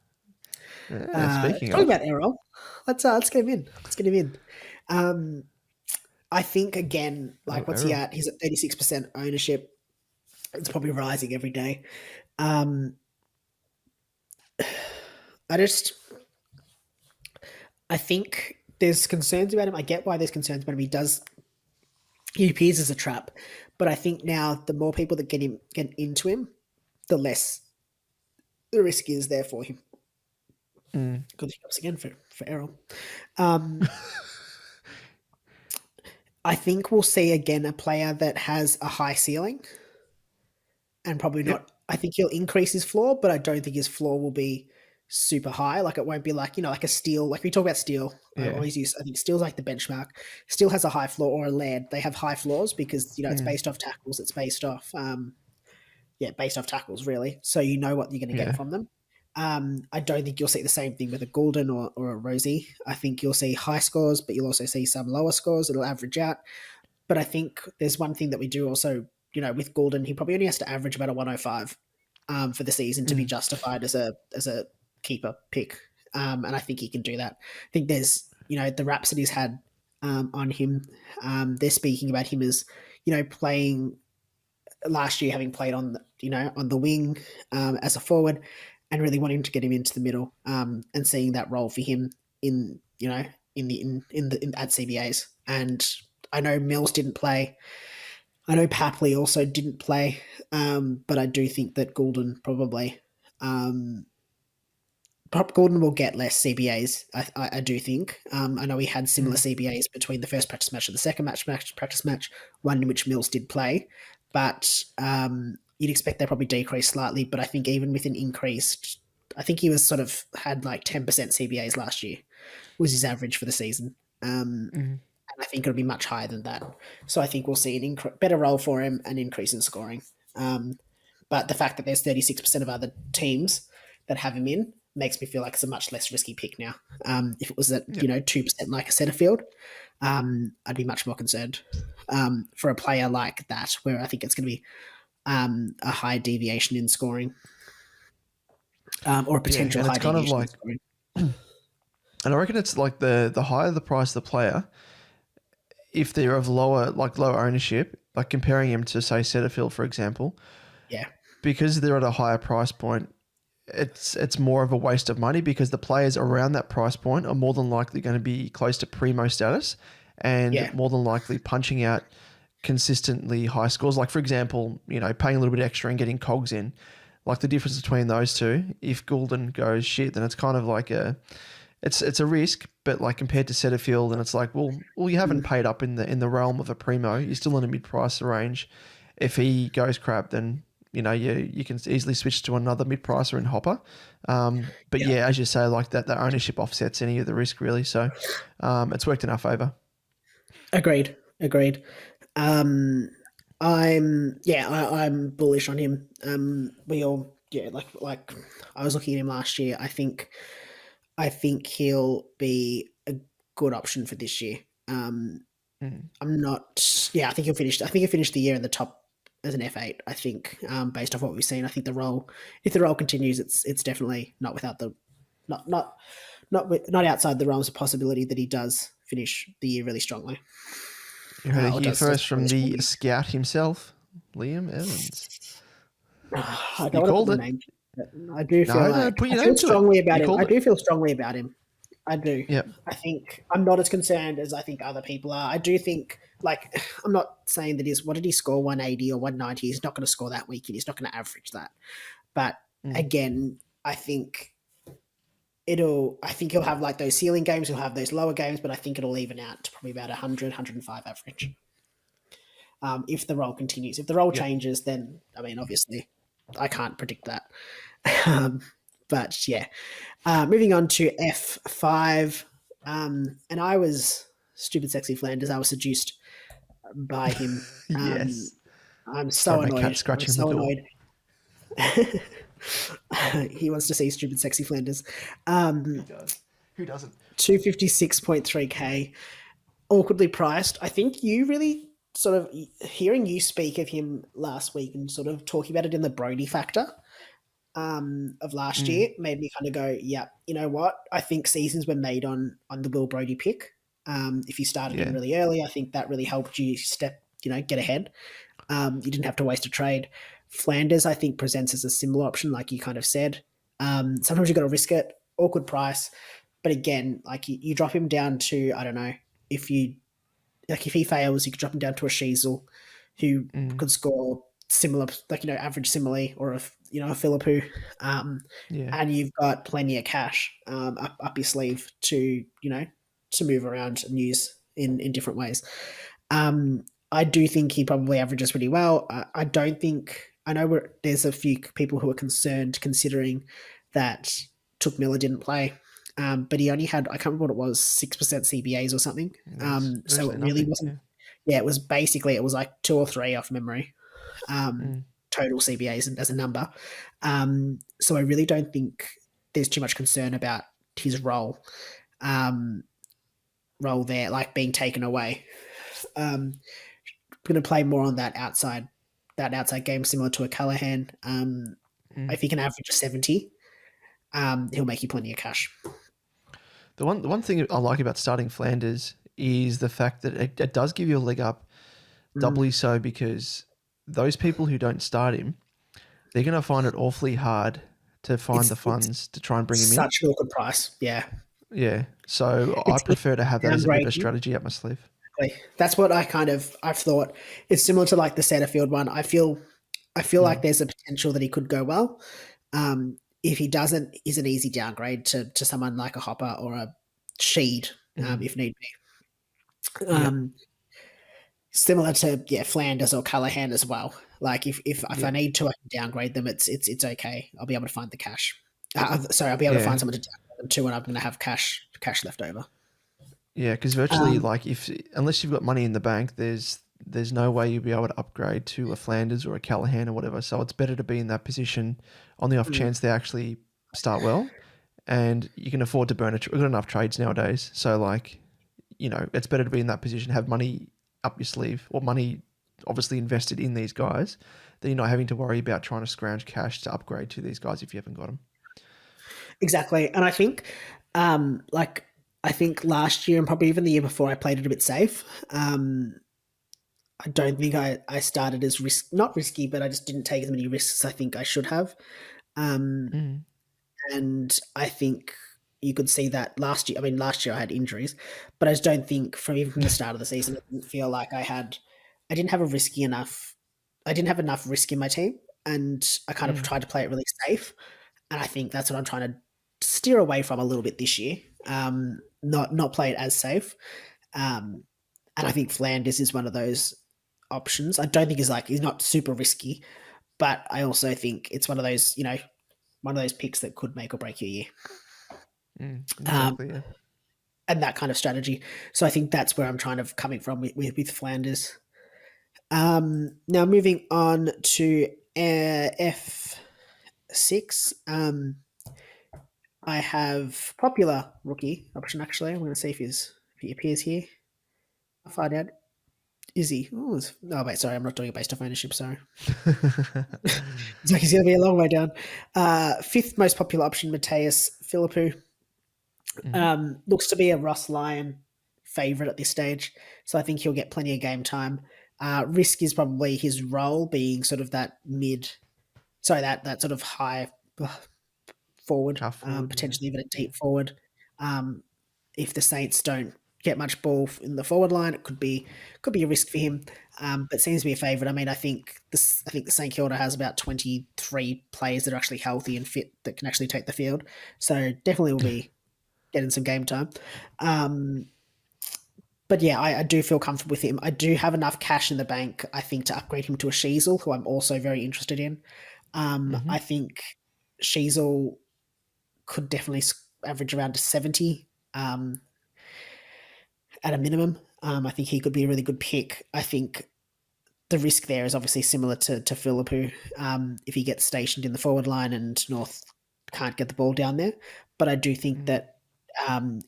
yeah, speaking Talking of, about Errol, let's get him in. Let's get him in. Um, I think again, oh, like, what's he Errol. at? He's at 36% ownership. It's probably rising every day. Um, I just I think there's concerns about him. I get why there's concerns about him. He appears as a trap, but I think now the more people that get into him, the less the risk is there for him. Mm. Good hiccups again for Errol. Um, I think we'll see again a player that has a high ceiling and probably Yep. not. I think he'll increase his floor, but I don't think his floor will be super high. Like, it won't be like, like a Steele. Like, we talk about Steele. Yeah. I think Steele's like the benchmark. Steele has a high floor, or a Laird. They have high floors because, it's Mm. based off tackles. It's based off, based off tackles, really. So you know what you're going to get Yeah. from them. I don't think you'll see the same thing with a Goulden or a Rosie. I think you'll see high scores, but you'll also see some lower scores. It'll average out. But I think there's one thing that we do also, with Goulden, he probably only has to average about a 105 for the season to be Mm. justified as a keeper pick. And I think he can do that. I think there's, the raps that he's had on him, they're speaking about him as, playing last year, having played on the wing as a forward, and really wanting to get him into the middle and seeing that role for him in at CBAs. And I know Mills didn't play. I know Papley also didn't play, but I do think that Goulden probably. Gordon will get less CBAs. I do think. I know he had similar Mm. CBAs between the first practice match and the second practice match, one in which Mills did play, but you'd expect they probably decrease slightly. But I think even with an increased, I think he was sort of had like 10% CBAs last year was his average for the season. Mm. And I think it'll be much higher than that. So I think we'll see an better role for him, an increase in scoring. But the fact that there's 36% of other teams that have him in makes me feel like it's a much less risky pick now. If it was at Yep. 2% like a Setterfield, I'd be much more concerned for a player like that, where I think it's going to be a high deviation in scoring, or a Yeah, potential and it's high kind of deviation in like, scoring. and I reckon it's like the higher the price of the player, if they're of lower ownership, like comparing him to say Setterfield, for example, Yeah. because they're at a higher price point, it's more of a waste of money because the players around that price point are more than likely going to be close to primo status and Yeah. more than likely punching out consistently high scores. Like, for example, paying a little bit extra and getting cogs in. Like, the difference between those two, if Goulden goes shit, then it's kind of like it's a risk, but like compared to Setterfield, and it's like, well, you haven't paid up in the realm of a primo. You're still in a mid price range. If he goes crap, then you can easily switch to another mid pricer in Hopper. But Yeah. yeah, as you say, like that, the ownership offsets any of the risk really. So it's worked in our favour. Agreed. Agreed. Um, I'm bullish on him. We all like I was looking at him last year. I think he'll be a good option for this year. Mm. I'm not. Yeah, I think he'll finish. I think he'll finish the year in the top as an F8. I think, based off what we've seen, I think the role, if the role continues, it's definitely not without the, not outside the realms of possibility that he does finish the year really strongly, You heard it or here does first from really the strongly. scout himself, Liam Evans. I You don't want to put called my it. name. But I do feel No, no, like put I your feel name to it. strongly about You him. I called it. do feel strongly about him. I do. Yep. I think I'm not as concerned as I think other people are. I do think, like, I'm not saying that what did he score, 180 or 190? He's not going to score that week and he's not going to average that. But Mm. again, I think he'll have like those ceiling games, he'll have those lower games, but I think it'll even out to probably about 100, 105 average. If the role continues. If the role Yep. changes, then, I mean, obviously, I can't predict that. Um, but yeah. Moving on to F5. And I was stupid, sexy Flanders. I was seduced by him. Yes. I'm so Sorry, my cat annoyed. I'm scratching on the so door. annoyed. He wants to see stupid, sexy Flanders. He does. Who doesn't? 256.3k, awkwardly priced. I think you really sort of hearing you speak of him last week and sort of talking about it in the Brody factor of last Mm. year made me kind of go, yeah, you know what? I think seasons were made on the Will Brody pick. If you started him Yeah. really early, I think that really helped you get ahead. You didn't have to waste a trade. Flanders, I think, presents as a similar option, like you kind of said. Sometimes you got to risk it. Awkward price, but again, like you drop him down to, I don't know, if if he fails, you could drop him down to a Sheasel who Mm. could score similar, like average similarly, or a Philippou, Yeah. and you've got plenty of cash up your sleeve to to move around and use in different ways. I do think he probably averages pretty well. I don't think I know there's a few people who are concerned considering that Took Miller didn't play, but he only had I can't remember what it was 6% CBAs or something. It's So virtually it really nothing. wasn't. Yeah. Yeah, it was like two or three off memory. Mm. Total CBAs as a number. So I really don't think there's too much concern about his um, role there, like being taken away. Going to play more on that outside game, similar to a Callahan. Mm. If he can average a 70, he'll make you plenty of cash. The one thing I like about starting Flanders is the fact that it does give you a leg up, doubly so because those people who don't start him, they're going to find it awfully hard to find the It's funds to try and bring him in. such an awkward price. Yeah, Yeah. So I it's prefer to have that as a bit of a downgrading. strategy up my sleeve. That's what I've thought. It's similar to like the Setterfield one. I feel like Mm. there's a potential that he could go well. If he doesn't, is an easy downgrade to someone like a Hopper or a Sheed, Mm. if need be. Yep. Similar to Flanders or Callahan as well. Like if I Yep. need to, I can downgrade them. It's okay. I'll be able to find the cash. Sorry, I'll be able to Yeah. find someone to downgrade them too, and I'm going to have cash left over. Yeah, because virtually, Um, like, if unless you've got money in the bank, there's no way you'll be able to upgrade to a Flanders or a Callahan or whatever. So it's better to be in that position on the off mm, chance they actually start well, and you can afford to burn we've got enough trades nowadays. So like, it's better to be in that position, have money up your sleeve or money obviously invested in these guys, then you're not having to worry about trying to scrounge cash to upgrade to these guys if you haven't got them. exactly, and I think, like I think last year and probably even the year before, I played it a bit safe. I don't think I started as not risky, but I just didn't take as many risks as I think I should have. Um, Mm. and I think you could see that last year. I mean, last year I had injuries, but I just don't think even from the start of the season, I didn't feel like I didn't have a risky enough, I didn't have enough risk in my team, and I kind of Mm. tried to play it really safe. And I think that's what I'm trying to steer away from a little bit this year. Not play it as safe. Um, and I think Flanders is one of those options. I don't think he's not super risky, but I also think it's one of those, one of those picks that could make or break your year. Mm. Um, Exactly. Yeah. and that kind of strategy. So I think that's where I'm trying to coming from with Flanders. Now moving on to F6. I have popular rookie option. Actually, I'm going to see if he appears here. I'll find out. Is he? Oh wait, sorry, I'm not doing it based off ownership. Sorry, it's like he's going to be a long way down. Fifth most popular option, Mateus Philippou. Mhm. Looks to be a Ross Lyon favourite at this stage, so I think he'll get plenty of game time. Risk is probably his role being sort of that that sort of high forward, Half forward. Yeah. potentially even a Yeah. deep forward. Um, if the Saints don't get much ball in the forward line, it could be a risk for him. But seems to be a favourite. I mean, I think the St Kilda has about 23 players that are actually healthy and fit that can actually take the field. So definitely will be getting some game time. Um, but yeah, I do feel comfortable with him. I do have enough cash in the bank, I think, to upgrade him to a Sheasel, who I'm also very interested in. Mhm. I think Sheasel could definitely average around to 70 at a minimum. I think he could be a really good pick. I think the risk there is obviously similar to Philippou if he gets stationed in the forward line and North can't get the ball down there. But I do think Mm. that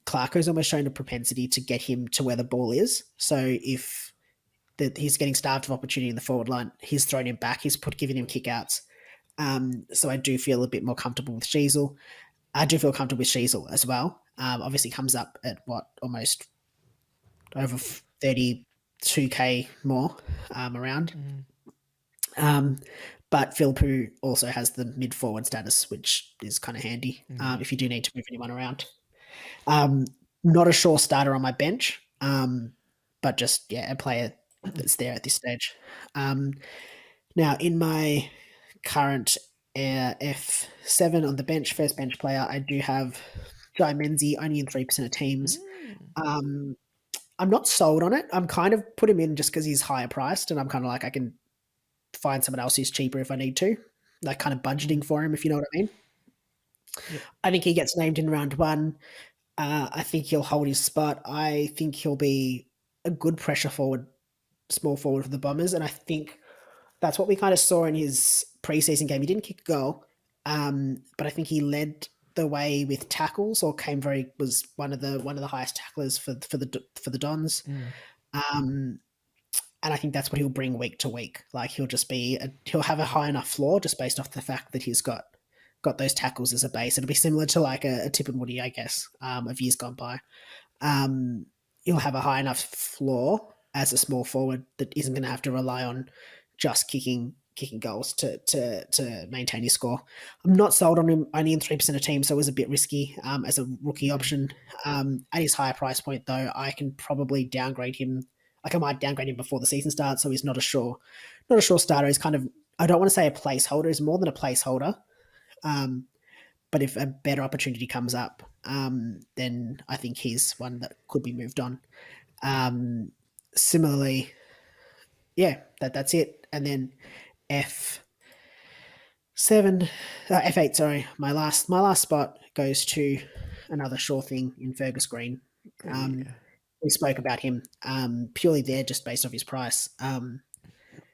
Clarko's almost shown a propensity to get him to where the ball is. So if he's getting starved of opportunity in the forward line, he's thrown him back. He's giving him kickouts. So I do feel a bit more comfortable with Sheasel. I do feel comfortable with Sheasel as well. Obviously comes up at what, almost over 32k more around. Mm. Um, but Philpoo also has the mid forward status, which is kind of handy Mm. if you do need to move anyone around. Um, Not a sure starter on my bench, but just a player that's there at this stage. Um, Now in my current F7 on the bench, first bench player, I do have Jai Menzie only in 3% of teams. Mm. Um, I'm not sold on it. I'm kind of put him in just because he's higher priced, and I'm kind of like I can find someone else who's cheaper if I need to, like kind of Mm. budgeting for him, if you know what I mean. Yep. I think he gets named in round one. I think he'll hold his spot. I think he'll be a good pressure forward, small forward for the Bombers, and I think that's what we kind of saw in his preseason game. He didn't kick a goal, but I think he led the way with tackles, or was one of the highest tacklers for the Dons. Mm. Um, and I think that's what he'll bring week to week. Like he'll have a high enough floor just based off the fact that he's got those tackles as a base. It'll be similar to like a Tip and Woody, I guess, of years gone by. Um, he'll have a high enough floor as a small forward that isn't going to have to rely on just kicking goals to maintain his score. I'm not sold on him only in 3% of teams, so it was a bit risky as a rookie Mm. option. At his higher price point, though, I can probably downgrade him. Like I might downgrade him before the season starts, so he's not a sure starter. He's kind of, I don't want to say a placeholder. He's more than a placeholder. Um, but if a better opportunity comes up, then I think he's one that could be moved on. Um, Similarly, that's it. And then F seven, F8. Sorry, my last spot goes to another sure thing in Fergus Green. Oh Um, yeah. we spoke about him purely there just based off his price.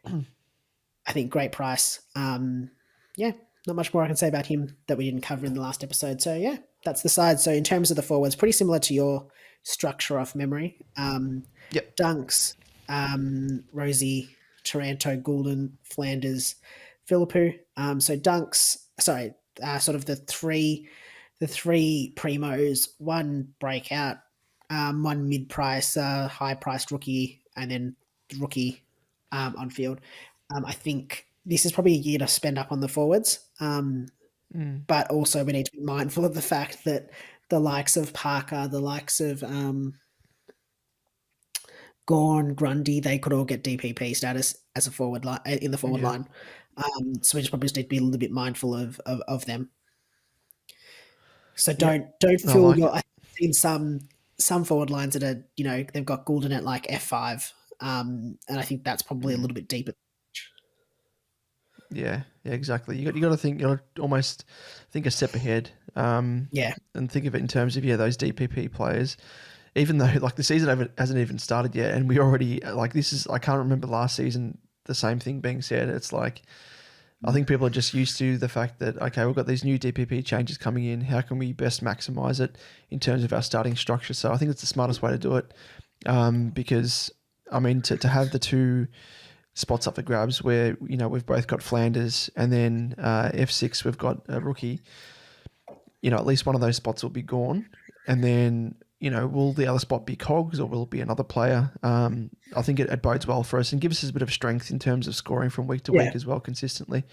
I think great price. Yeah, not much more I can say about him that we didn't cover in the last episode. So yeah, that's the side. So in terms of the forwards, pretty similar to your structure off memory. Yep. Dunks, Rosie, Taranto, Goulden, Flanders, Philippou. So Dunks, sorry, sort of the three primos, one breakout, one mid price, high priced rookie, and then rookie on field. I think this is probably a year to spend up on the forwards, but also we need to be mindful of the fact that the likes of Parker, the likes of Gorn, Grundy, they could all get DPP status as a forward line in the forward Yeah. line. So we just probably just need to be a little bit mindful of them. So Yeah. don't I feel like your. it. I've seen some forward lines that are they've got Goulden at like F5, and I think that's probably a little bit deeper. Yeah, yeah, exactly. You got to think. You got to almost think a step ahead, Yeah, and think of it in terms of those DPP players. Even though like the season hasn't even started yet, and we already like this is I can't remember last season the same thing being said. It's like I think people are just used to the fact that okay, we've got these new DPP changes coming in. How can we best maximize it in terms of our starting structure? So I think it's the smartest way to do it, because I mean to have the two spots up for grabs where we've both got Flanders and then F6 we've got a rookie. At least one of those spots will be gone, and then will the other spot be Cogs or will it be another player? I think it bodes well for us and gives us a bit of strength in terms of scoring from week to yeah, week as well consistently.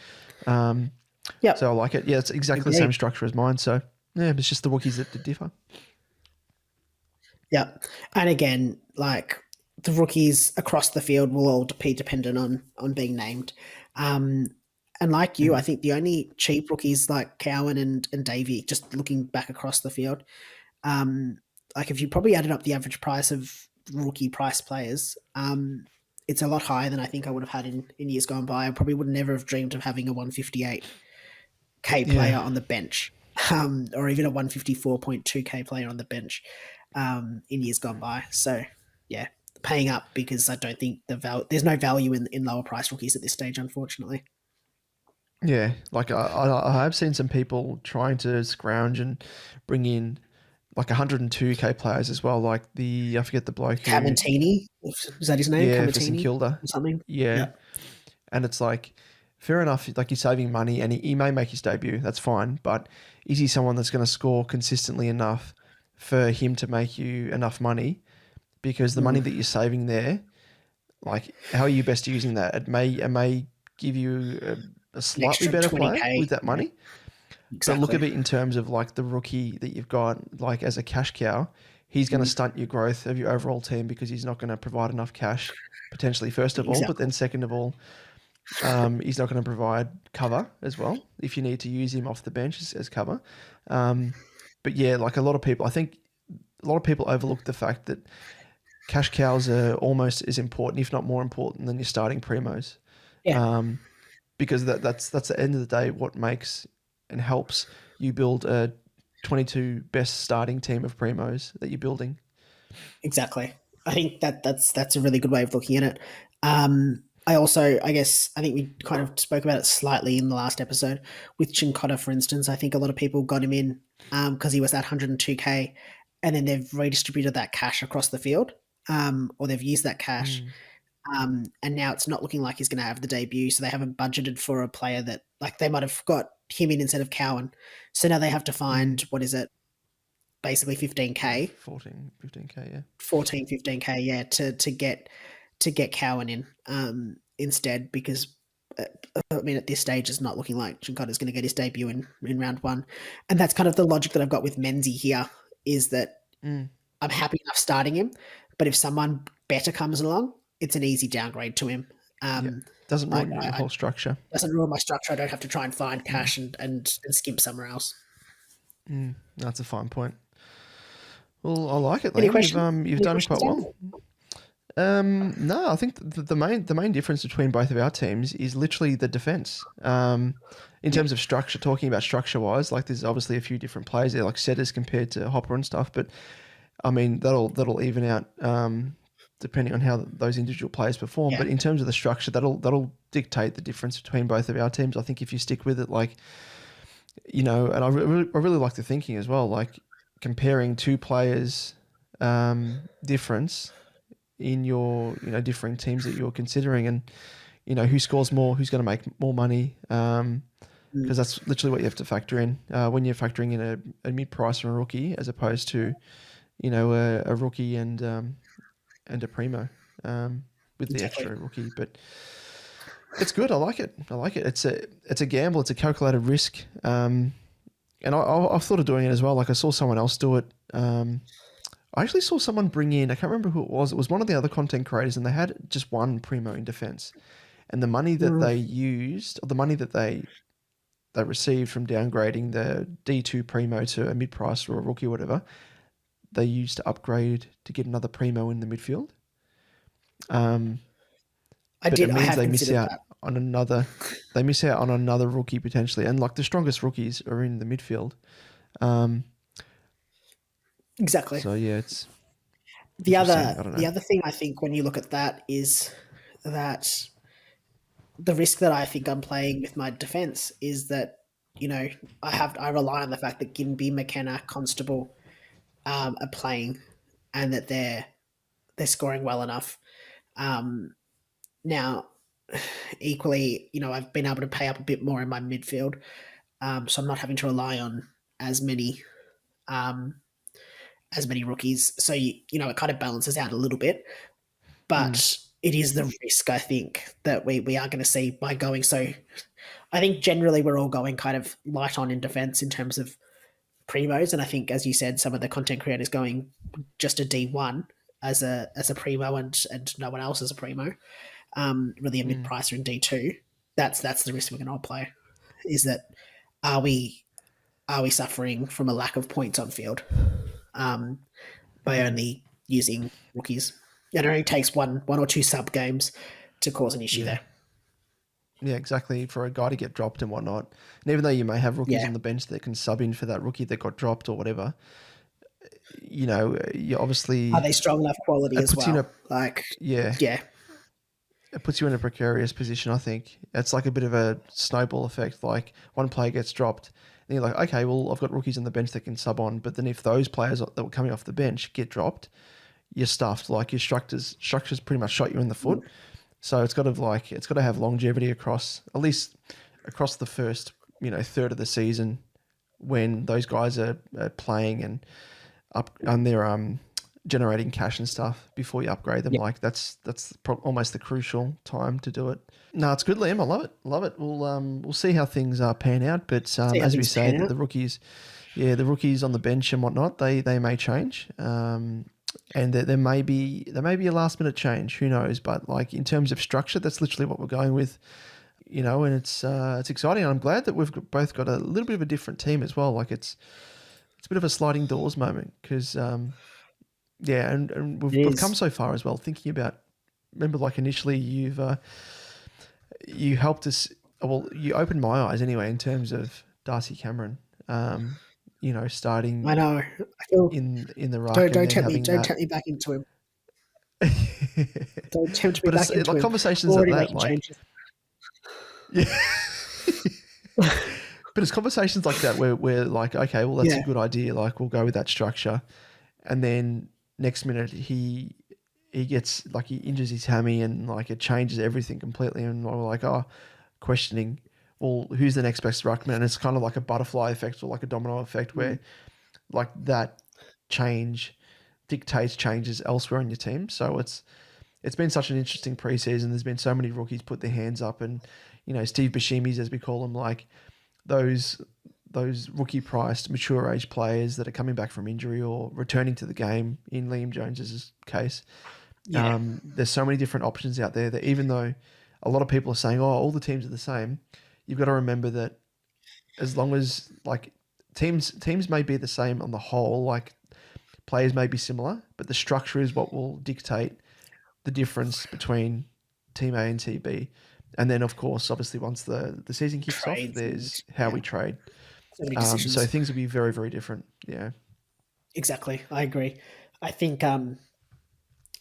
So I yep, like it. Yeah, it's exactly the same agreed. structure as mine. So yeah, it's just the rookies that differ. Yep, and again, like the rookies across the field will all be dependent on being named. Um, and like you, I think the only cheap rookies like Cowan and Davey, just looking back across the field, um, like if you probably added up the average price of rookie price players, it's a lot higher than I think I would have had in years gone by. I probably would never have dreamed of having a 158K Yeah, player on the bench, or even a 154.2K player on the bench in years gone by. So yeah, paying up because I don't think there's no value in lower price rookies at this stage, unfortunately. yeah. Like I have seen some people trying to scrounge and bring in like 102k players as well. Like I forget the bloke who, Camatini, is that his name? yeah, for St Camatini Kilda, or something? yeah. Yeah. And it's like, fair enough, like you're saving money and he may make his debut, that's fine. But is he someone that's going to score consistently enough for him to make you enough money? Because the money Mm. that you're saving there, like, how are you best using that? It may give you a An slightly extra better player 20K. with that Yeah, money. But look exactly. at it in terms of like the rookie that you've got, like as a cash cow, he's going to Mm, stunt your growth of your overall team because he's not going to provide enough cash, potentially, first of all. But exactly. then, second of all, he's not going to provide cover as well if you need to use him off the bench as cover. Um, but yeah, like I think a lot of people overlook the fact that cash cows are almost as important, if not more important, than your starting primos. Yeah, Um, because that's at the end of the day what makes and helps you build a 22 best starting team of primos that you're building. exactly. I think that's a really good way of looking at it. I also, I guess, I think we kind of spoke about it slightly in the last episode with Chincotta, for instance. I think a lot of people got him in because he was at 102K, and then they've redistributed that cash across the field, or they've used that cash, Mm, and now it's not looking like he's going to have the debut. So they haven't budgeted for a player that, like, they might have got him in instead of Cowan. So now they have to find, mm, what is it, basically 15K, 14, 15k, yeah. 14, 15K, yeah, to get Cowan in instead, because uh, I mean, at this stage, it's not looking like Chincotta's going to get his debut in round one. And that's kind of the logic that I've got with Menzie here, is that Mm, I'm happy enough starting him, but if someone better comes along, it's an easy downgrade to him. yeah. Um, Doesn't like, ruin your I whole structure. doesn't ruin my structure. I don't have to try and find Mm, cash and skimp somewhere else. that's a fine point. Well, I like it, Any Liam. You've questions? you've Any done questions, quite Dan? well. No, I think the main difference between both of our teams is literally the defense. In Yeah, terms of structure, talking about structure wise, like there's obviously a few different players there, like setters compared to Hopper and stuff. But I mean that'll even out depending on how those individual players perform. yeah, But in terms of the structure, that'll dictate the difference between both of our teams. I think if you stick with it, like and I really like the thinking as well, like comparing two players difference in your differing teams that you're considering, and who scores more, who's going to make more money, mm, because that's literally what you have to factor in when you're factoring in a mid price and a rookie as opposed to a rookie and a primo. with the Exactly. extra rookie. But it's good. I like it. It's a gamble. It's a calculated risk. And I've thought of doing it as well. Like I saw someone else do it. I actually saw someone bring in, I can't remember who it was. It was one of the other content creators, and they had just one primo in defense. And the money that Mm. they used, or the money that they received from downgrading the D2 primo to a mid price or a rookie or whatever, they used to upgrade to get another primo in the midfield. But it I means have considered that. they miss out on another rookie potentially. And like the strongest rookies are in the midfield. Um, Exactly. so yeah, it's interesting. I don't The know. other thing I think when you look at that is that the risk that I think I'm playing with my defense is that, I rely on the fact that Ginby, McKenna, Constable are playing, and that they're scoring well enough. Now, equally, I've been able to pay up a bit more in my midfield, so I'm not having to rely on as many um, as many rookies. So it kind of balances out a little bit, Mm, but it is the risk I think that we are going to see by going so. I think generally we're all going kind of light on in defense in terms of primos, and I think, as you said, some of the content creators going just a D1 as a primo and no one else as a primo, really a mid mm, pricer in D2. That's the risk we're going to all play. Is that are we are we suffering from a lack of points on field by mm. only using rookies? It only takes one or two sub games to cause an issue Yeah. there. Yeah, exactly. For a guy to get dropped and whatnot. And even though you may have rookies Yeah. on the bench that can sub in for that rookie that got dropped or whatever, you Are obviously, they strong enough quality it as puts you in well? a, Like, yeah, yeah, it puts you in a precarious position, I think. It's like a bit of a snowball effect. Like one player gets dropped, and you're like, okay, well, I've got rookies on the bench that can sub on. But then if those players that were coming off the bench get dropped, you're stuffed. Like your structures pretty much shot you in the foot. So it's got to have longevity across at least across the first third of the season when those guys are playing and up and they're generating cash and stuff before you upgrade them. yeah, Like almost the crucial time to do it. No, it's good, Liam. I love it. Love it. We'll see how things pan out. But see how as we things say, pan that out. the rookies, yeah, the rookies on the bench and whatnot, they may change. And there may be a last minute change. Who knows? But like in terms of structure, that's literally what we're going with. And it's exciting. And I'm glad that both got a little bit of a different team as well. Like it's a bit of a sliding doors moment because yeah, and It we've come is. so far as well. Thinking about, remember, like initially you helped us. Well, you opened my eyes anyway in terms of Darcy Cameron. Um, I starting know. I feel in the ruck and then having don't that. tempt me back into him. Don't tempt me But it's back into like him. conversations at Already that, making like changes. yeah. But it's conversations like that where we're like, okay, well that's a Yeah, good idea. Like we'll go with that structure, and then next minute he gets like he injures his hammy and like it changes everything completely, and we're like, oh, questioning, well, who's the next best ruckman? And it's kind of like a butterfly effect or like a domino effect where like that change dictates changes elsewhere in your team. So it's been such an interesting preseason. There's been so many rookies put their hands up, and Steve Buscemi's, as we call them, like those those rookie priced mature age players that are coming back from injury or returning to the game. In Liam Jones's case, yeah. there's so many different options out there that even though a lot of people are saying, "Oh, all the teams are the same," you've got to remember that as long as like teams may be the same on the whole, like players may be similar, but the structure is what will dictate the difference between Team A and Team B. And then, of course, obviously, once the season kicks off, Trades and there's how yeah, we trade. so many So decisions. things will be very, very different. Yeah. Exactly. I agree. I think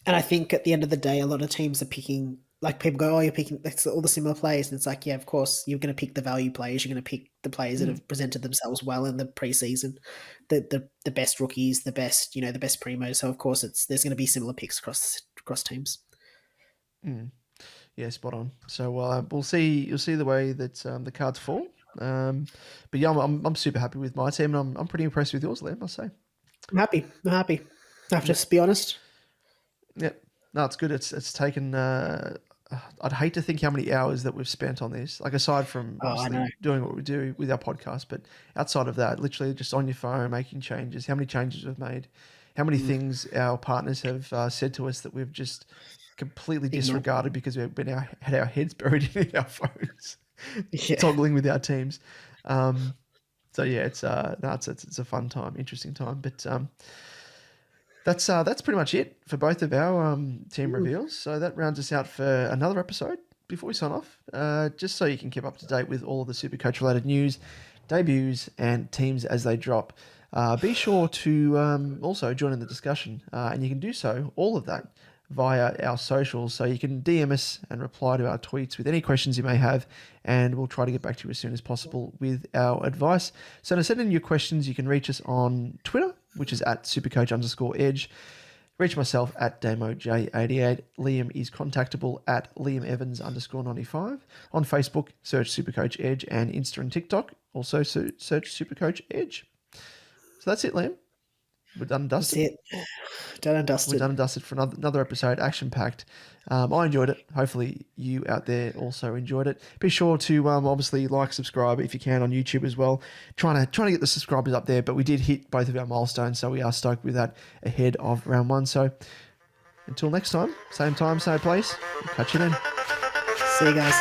and I think at the end of the day, a lot of teams are picking, like people go, oh, you're picking that's all the similar players. And it's like, yeah, of course, you're going to pick the value players. You're going to pick the players that Mm, have presented themselves well in the preseason, the best rookies, the best primos. So of course, there's going to be similar picks across teams. mm. Yeah, spot on. So we'll see. You'll see the way that the cards fall. But yeah, I'm super happy with my team, and I'm pretty impressed with yours, Liam. I say. I'm happy. I'm happy. I have to Yep. be honest. Yep. No, it's good. It's taken. I'd hate to think how many hours that we've spent on this. Like aside from Oh, I know. obviously doing what we do with our podcast, but outside of that, literally just on your phone making changes. How many changes we've made? How many things our partners have said to us that we've just completely disregarded because we've had our heads buried in our phones, toggling with our teams. So yeah, it's a fun time, interesting time. But that's pretty much it for both of our team reveals. So that rounds us out for another episode. Before we sign off, just so you can keep up to date with all of the SuperCoach related news, debuts, and teams as they drop, be sure to also join in the discussion, and you can do so, all of that, via our socials. So you can DM us and reply to our tweets with any questions you may have, and we'll try to get back to you as soon as possible with our advice. So to send in your questions, you can reach us on Twitter, which is at supercoach_edge. Reach myself at DamoJ88. Liam is contactable at LiamEvans_95. On Facebook, search SuperCoach Edge, and Insta and TikTok, also search SuperCoach Edge. So that's it, Liam. We're done and dusted. That's it. Done and dusted. We're done and dusted for another episode, action-packed. I enjoyed it. Hopefully you out there also enjoyed it. Be sure to obviously like, subscribe if you can on YouTube as well. Trying to get the subscribers up there, but we did hit both of our milestones, so we are stoked with that ahead of round one. So until next time, same place. We'll catch you then. See you guys.